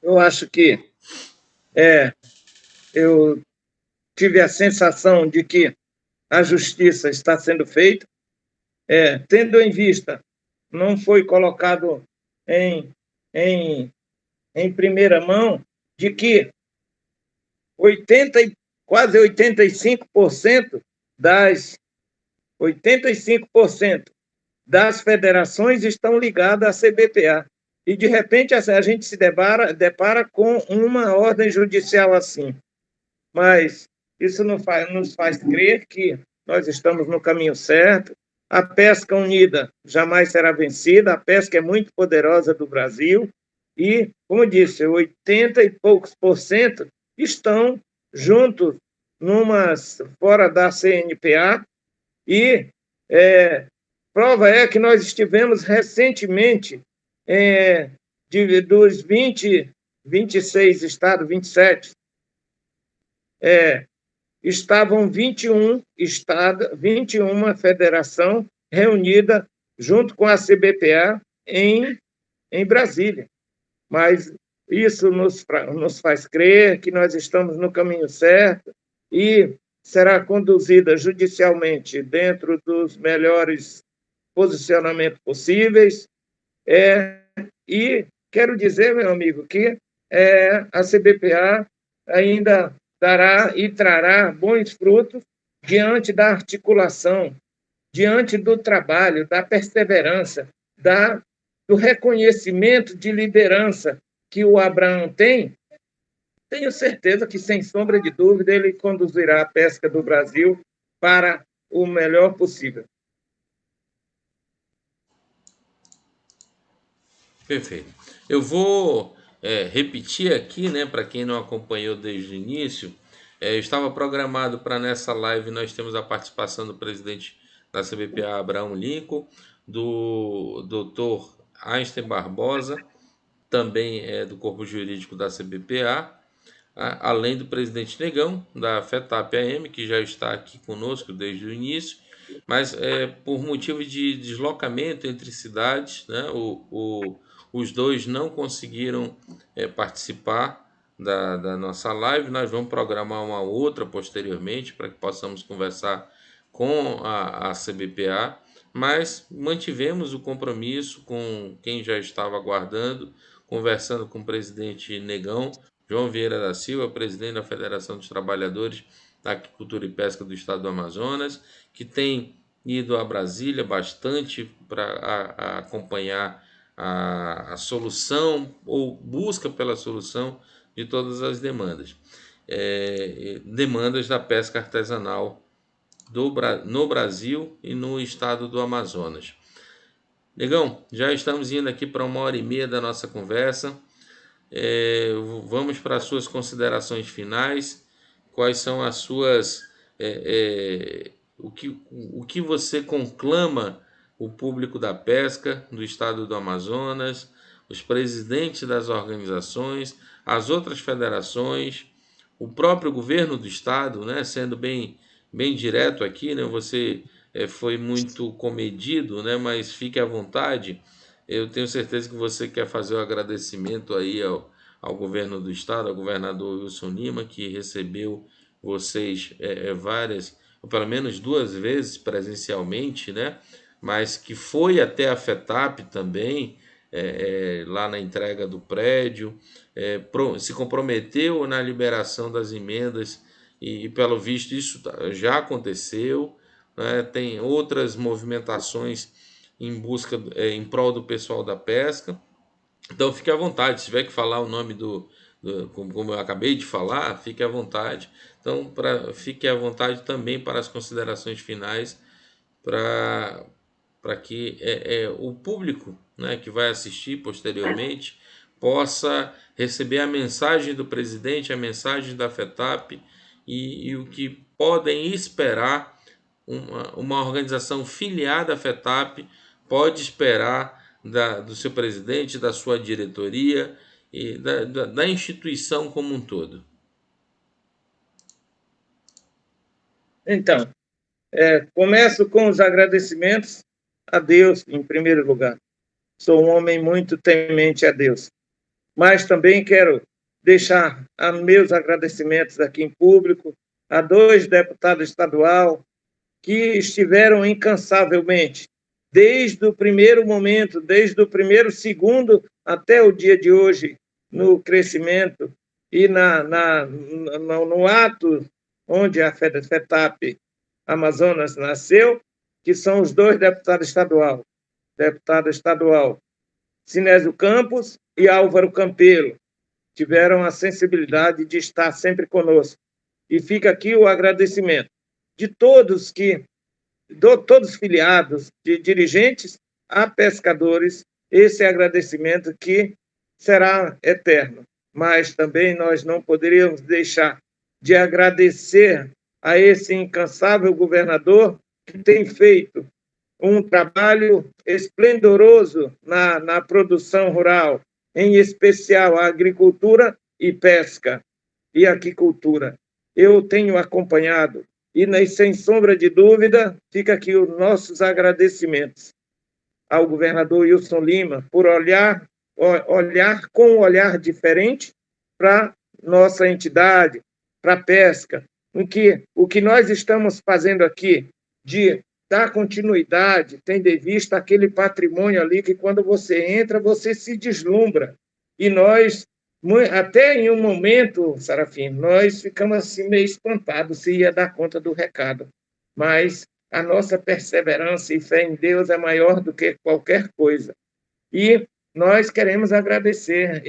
Eu acho que eu tive a sensação de que a justiça está sendo feita, tendo em vista, não foi colocado em, em, em primeira mão, de que 80, quase 85% das 85% das federações estão ligadas à CBPA. E, de repente, a gente se depara com uma ordem judicial assim. Mas isso nos faz crer que nós estamos no caminho certo. A pesca unida jamais será vencida, a pesca é muito poderosa do Brasil e, como disse, 80 e poucos por cento estão juntos fora da CNPA e prova é que nós estivemos recentemente dos 26 estados, 27, estavam 21 estados, 21 federação reunida junto com a CBPA em Brasília. Mas isso nos faz crer que nós estamos no caminho certo e será conduzida judicialmente dentro dos melhores posicionamentos possíveis. E quero dizer, meu amigo, que a CBPA ainda dará e trará bons frutos diante da articulação, diante do trabalho, da perseverança, do reconhecimento de liderança que o Abraão tem. Tenho certeza que, sem sombra de dúvida, ele conduzirá a pesca do Brasil para o melhor possível. Perfeito. Eu vou repetir aqui, né, para quem não acompanhou desde o início, estava programado para nessa live nós temos a participação do presidente da CBPA, Abraão Lincoln, do doutor Einstein Barbosa, também do corpo jurídico da CBPA, além do presidente Negão, da FETAP-AM, que já está aqui conosco desde o início, mas por motivo de deslocamento entre cidades, né, os dois não conseguiram participar da nossa live. Nós vamos programar uma outra posteriormente para que possamos conversar com a CBPA, mas mantivemos o compromisso com quem já estava aguardando, conversando com o presidente Negão, João Vieira da Silva, presidente da Federação dos Trabalhadores da Agricultura e Pesca do Estado do Amazonas, que tem ido a Brasília bastante para acompanhar a solução ou busca pela solução de todas as demandas. Demandas da pesca artesanal no Brasil e no estado do Amazonas. Negão, já estamos indo aqui para 1h30 da nossa conversa. Vamos para as suas considerações finais. Quais são as suas... o que você conclama o público da pesca do estado do Amazonas, os presidentes das organizações, as outras federações, o próprio governo do estado, né, sendo bem direto aqui, né, você foi muito comedido, né, mas fique à vontade. Eu tenho certeza que você quer fazer o agradecimento aí ao governo do estado, ao governador Wilson Lima, que recebeu vocês várias, ou pelo menos 2 vezes presencialmente, né? Mas que foi até a FETAP também, lá na entrega do prédio, se comprometeu na liberação das emendas e pelo visto isso já aconteceu, né? Tem outras movimentações em busca, em prol do pessoal da pesca. Então fique à vontade, se tiver que falar o nome como eu acabei de falar, fique à vontade. Então fique à vontade também para as considerações finais, para que o público, né, que vai assistir posteriormente possa receber a mensagem do presidente, a mensagem da FETAP e o que podem esperar uma organização filiada à FETAP pode esperar do seu presidente, da sua diretoria e da instituição como um todo. Então, começo com os agradecimentos a Deus, em primeiro lugar. Sou um homem muito temente a Deus, mas também quero deixar meus agradecimentos aqui em público a 2 deputados estaduais que estiveram incansavelmente, desde o primeiro momento, desde o primeiro segundo até o dia de hoje, no crescimento e no ato onde a FETAP Amazonas nasceu, que são os 2 deputados estaduais, deputado estadual Sinésio Campos e Álvaro Campelo, tiveram a sensibilidade de estar sempre conosco. E fica aqui o agradecimento de todos todos filiados, de dirigentes a pescadores, esse agradecimento que será eterno. Mas também nós não poderíamos deixar de agradecer a esse incansável governador que tem feito um trabalho esplendoroso na produção rural, em especial a agricultura e pesca e aquicultura. Eu tenho acompanhado e, sem sombra de dúvida, fica aqui os nossos agradecimentos ao governador Wilson Lima por olhar com um olhar diferente para nossa entidade, para a pesca. O que nós estamos fazendo aqui de dar continuidade, tendo em vista aquele patrimônio ali que, quando você entra, você se deslumbra. E nós, até em um momento, Sarafim, nós ficamos assim meio espantados se ia dar conta do recado. Mas a nossa perseverança e fé em Deus é maior do que qualquer coisa. E nós queremos agradecer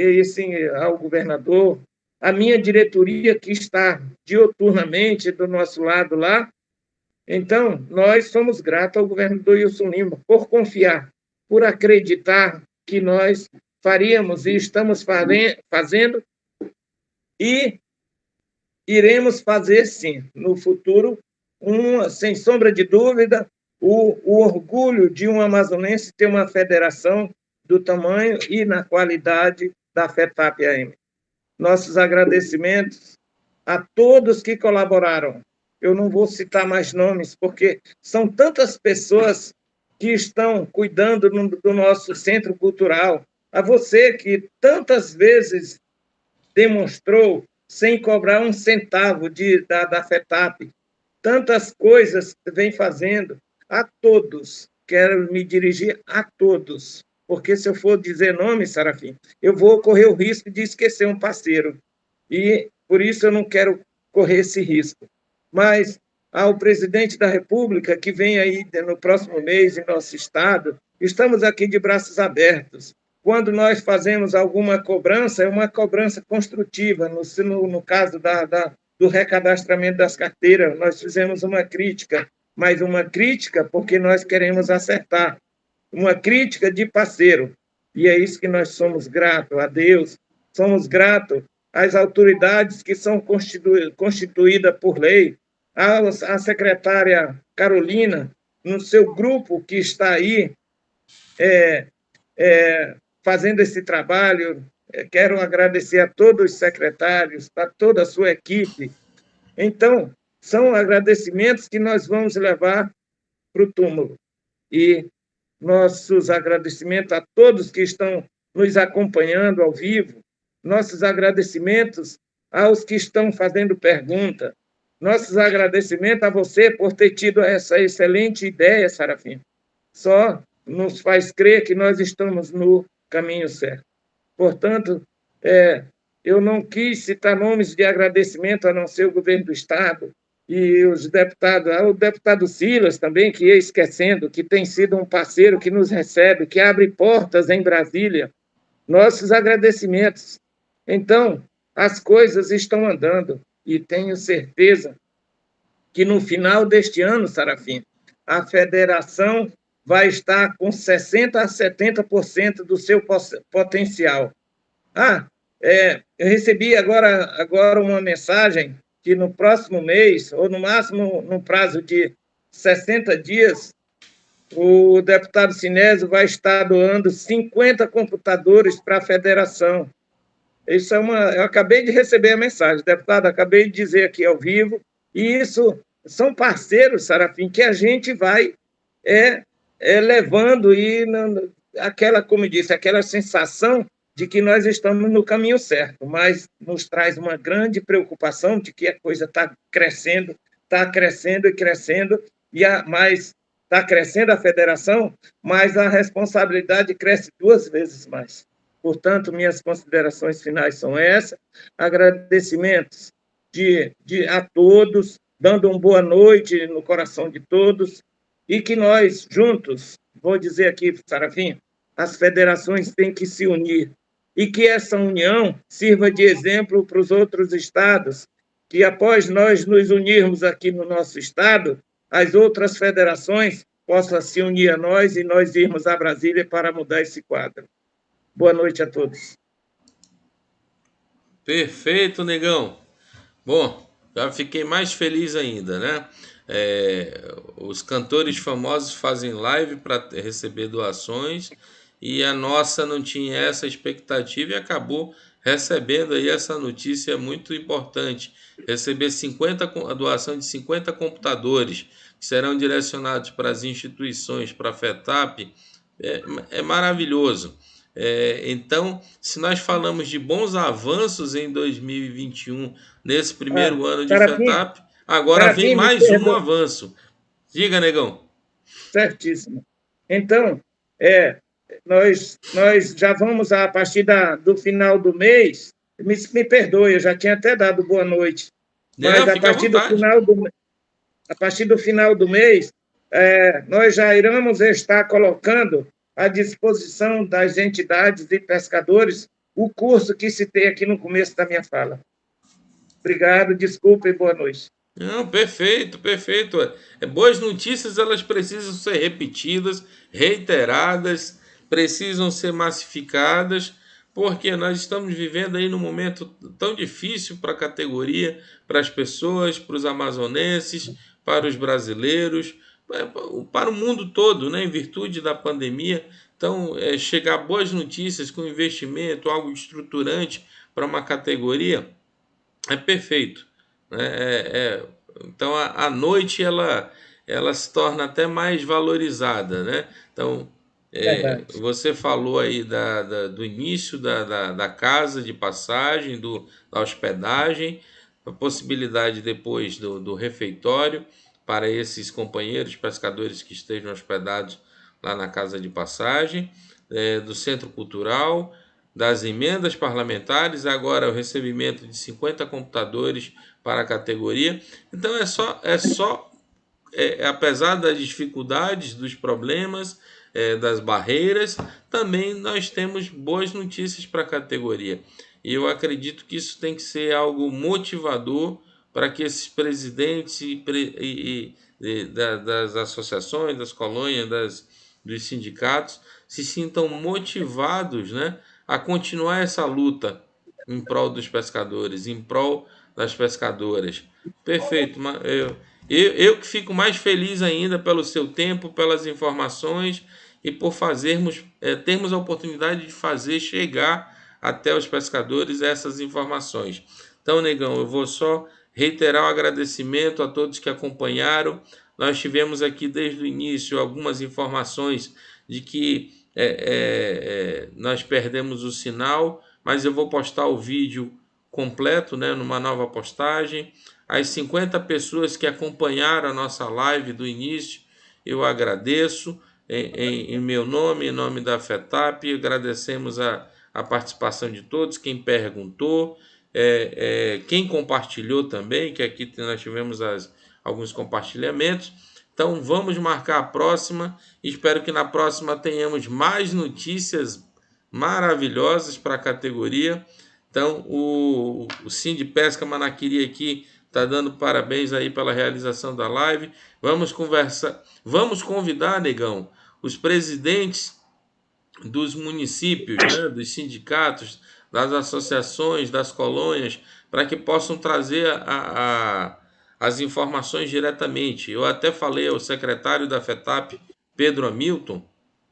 ao governador, a minha diretoria que está diuturnamente do nosso lado lá. Então, nós somos gratos ao governador Wilson Lima por confiar, por acreditar que nós faríamos e estamos fazendo e iremos fazer, sim, no futuro, sem sombra de dúvida, o orgulho de um amazonense ter uma federação do tamanho e na qualidade da FETAP-AM. nossos agradecimentos a todos que colaboraram. Eu não vou citar mais nomes, porque são tantas pessoas que estão cuidando do nosso centro cultural. A você que tantas vezes demonstrou, sem cobrar um centavo da FETAP, tantas coisas vem fazendo. A todos, quero me dirigir a todos, porque se eu for dizer nome, Sarafim, eu vou correr o risco de esquecer um parceiro. E por isso eu não quero correr esse risco. Mas ao presidente da República, que vem aí no próximo mês em nosso estado, estamos aqui de braços abertos. Quando nós fazemos alguma cobrança, é uma cobrança construtiva. No caso do recadastramento das carteiras, nós fizemos uma crítica, mas uma crítica porque nós queremos acertar, uma crítica de parceiro. E é isso que nós somos gratos a Deus, somos gratos às autoridades que são constituídas por lei, a secretária Carolina, no seu grupo que está aí fazendo esse trabalho. Quero agradecer a todos os secretários, a toda a sua equipe. Então, são agradecimentos que nós vamos levar para o túmulo. E nossos agradecimentos a todos que estão nos acompanhando ao vivo, nossos agradecimentos aos que estão fazendo pergunta, nossos agradecimentos a você por ter tido essa excelente ideia, Sarafim. Só nos faz crer que nós estamos no caminho certo. Portanto, eu não quis citar nomes de agradecimento a não ser o governo do Estado e os deputados, o deputado Silas também, que ia esquecendo, que tem sido um parceiro que nos recebe, que abre portas em Brasília. Nossos agradecimentos. Então, as coisas estão andando e tenho certeza que no final deste ano, Sarafim, a federação vai estar com 60% a 70% do seu potencial. Eu recebi agora uma mensagem que no próximo mês, ou no máximo no prazo de 60 dias, o deputado Sinésio vai estar doando 50 computadores para a federação. Eu acabei de receber a mensagem, deputado, acabei de dizer aqui ao vivo, e isso são parceiros, Sarafim, que a gente vai levando e aquela, como disse, aquela sensação de que nós estamos no caminho certo, mas nos traz uma grande preocupação de que a coisa está crescendo e crescendo, mas está crescendo a federação, mas a responsabilidade cresce 2 vezes mais. Portanto, minhas considerações finais são essas, agradecimentos a todos, dando uma boa noite no coração de todos, e que nós, juntos, vou dizer aqui, Sarafim, as federações têm que se unir, e que essa união sirva de exemplo para os outros estados, que após nós nos unirmos aqui no nosso estado, as outras federações possam se unir a nós e nós irmos a Brasília para mudar esse quadro. Boa noite a todos. Perfeito, negão. Bom, já fiquei mais feliz ainda, né? Os cantores famosos fazem live para receber doações e a nossa não tinha essa expectativa e acabou recebendo aí essa notícia muito importante. Receber a doação de 50 computadores que serão direcionados para as instituições, para a FETAP, é maravilhoso. Então, se nós falamos de bons avanços em 2021, nesse primeiro ano de FETAP, agora vem mais um avanço. Diga, negão. Certíssimo. Então, nós já vamos, a partir do final do mês, me perdoe, eu já tinha até dado boa noite, mas a partir do final do mês, nós já iremos estar colocando à disposição das entidades e pescadores o curso que citei aqui no começo da minha fala. Obrigado, desculpe e boa noite. Não, perfeito, perfeito. Boas notícias, elas precisam ser repetidas, reiteradas, precisam ser massificadas, porque nós estamos vivendo aí num momento tão difícil para a categoria, para as pessoas, para os amazonenses, para os brasileiros, para o mundo todo, né, em virtude da pandemia. Então, chegar boas notícias com investimento, algo estruturante para uma categoria, é perfeito, né? Então a noite ela se torna até mais valorizada, né? Então Verdade. você falou aí do início da casa de passagem, da hospedagem, a possibilidade depois do refeitório para esses companheiros pescadores que estejam hospedados lá na casa de passagem, do centro cultural, das emendas parlamentares, agora o recebimento de 50 computadores para a categoria. Então apesar das dificuldades, dos problemas, das barreiras, também nós temos boas notícias para a categoria. E eu acredito que isso tem que ser algo motivador para que esses presidentes das associações, das colônias, dos sindicatos se sintam motivados, né, a continuar essa luta em prol dos pescadores, em prol das pescadoras. Perfeito. Eu que fico mais feliz ainda pelo seu tempo, pelas informações e por termos a oportunidade de fazer chegar até os pescadores essas informações. Então, negão, eu vou só reiterar o agradecimento a todos que acompanharam. Nós tivemos aqui desde o início algumas informações de que nós perdemos o sinal, mas eu vou postar o vídeo completo, né, numa nova postagem. As 50 pessoas que acompanharam a nossa live do início, eu agradeço em meu nome, em nome da FETAP, agradecemos a participação de todos, quem perguntou, quem compartilhou também, que aqui nós tivemos alguns compartilhamentos. Então vamos marcar a próxima, espero que na próxima tenhamos mais notícias maravilhosas para a categoria. Então o Sind Pesca Manaquiri aqui está dando parabéns aí pela realização da live. Vamos conversar, vamos convidar, negão, os presidentes dos municípios, né, dos sindicatos, das associações, das colônias, para que possam trazer as informações diretamente. Eu até falei ao secretário da FETAP, Pedro Hamilton,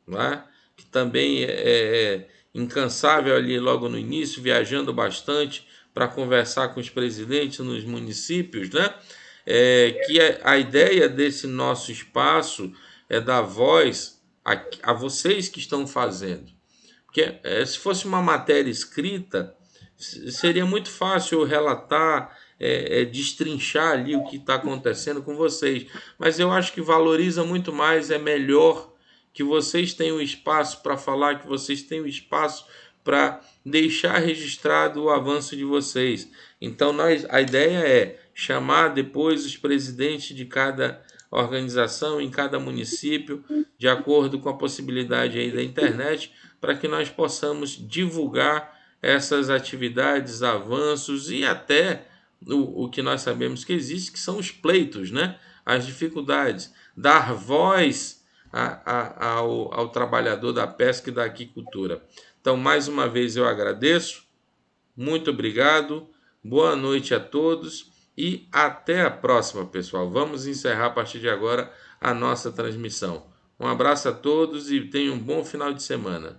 né, que também é incansável ali logo no início, viajando bastante para conversar com os presidentes nos municípios, né? Que a ideia desse nosso espaço é dar voz a vocês que estão fazendo. Porque se fosse uma matéria escrita, seria muito fácil eu relatar, destrinchar ali o que está acontecendo com vocês. Mas eu acho que valoriza muito mais, é melhor que vocês tenham espaço para falar, que vocês tenham espaço para deixar registrado o avanço de vocês. Então, a ideia é chamar depois os presidentes de cada organização, em cada município, de acordo com a possibilidade aí da internet, para que nós possamos divulgar essas atividades, avanços e até o que nós sabemos que existe, que são os pleitos, né? As dificuldades. Dar voz ao trabalhador da pesca e da aquicultura. Então, mais uma vez eu agradeço, muito obrigado, boa noite a todos e até a próxima, pessoal. Vamos encerrar a partir de agora a nossa transmissão. Um abraço a todos e tenham um bom final de semana.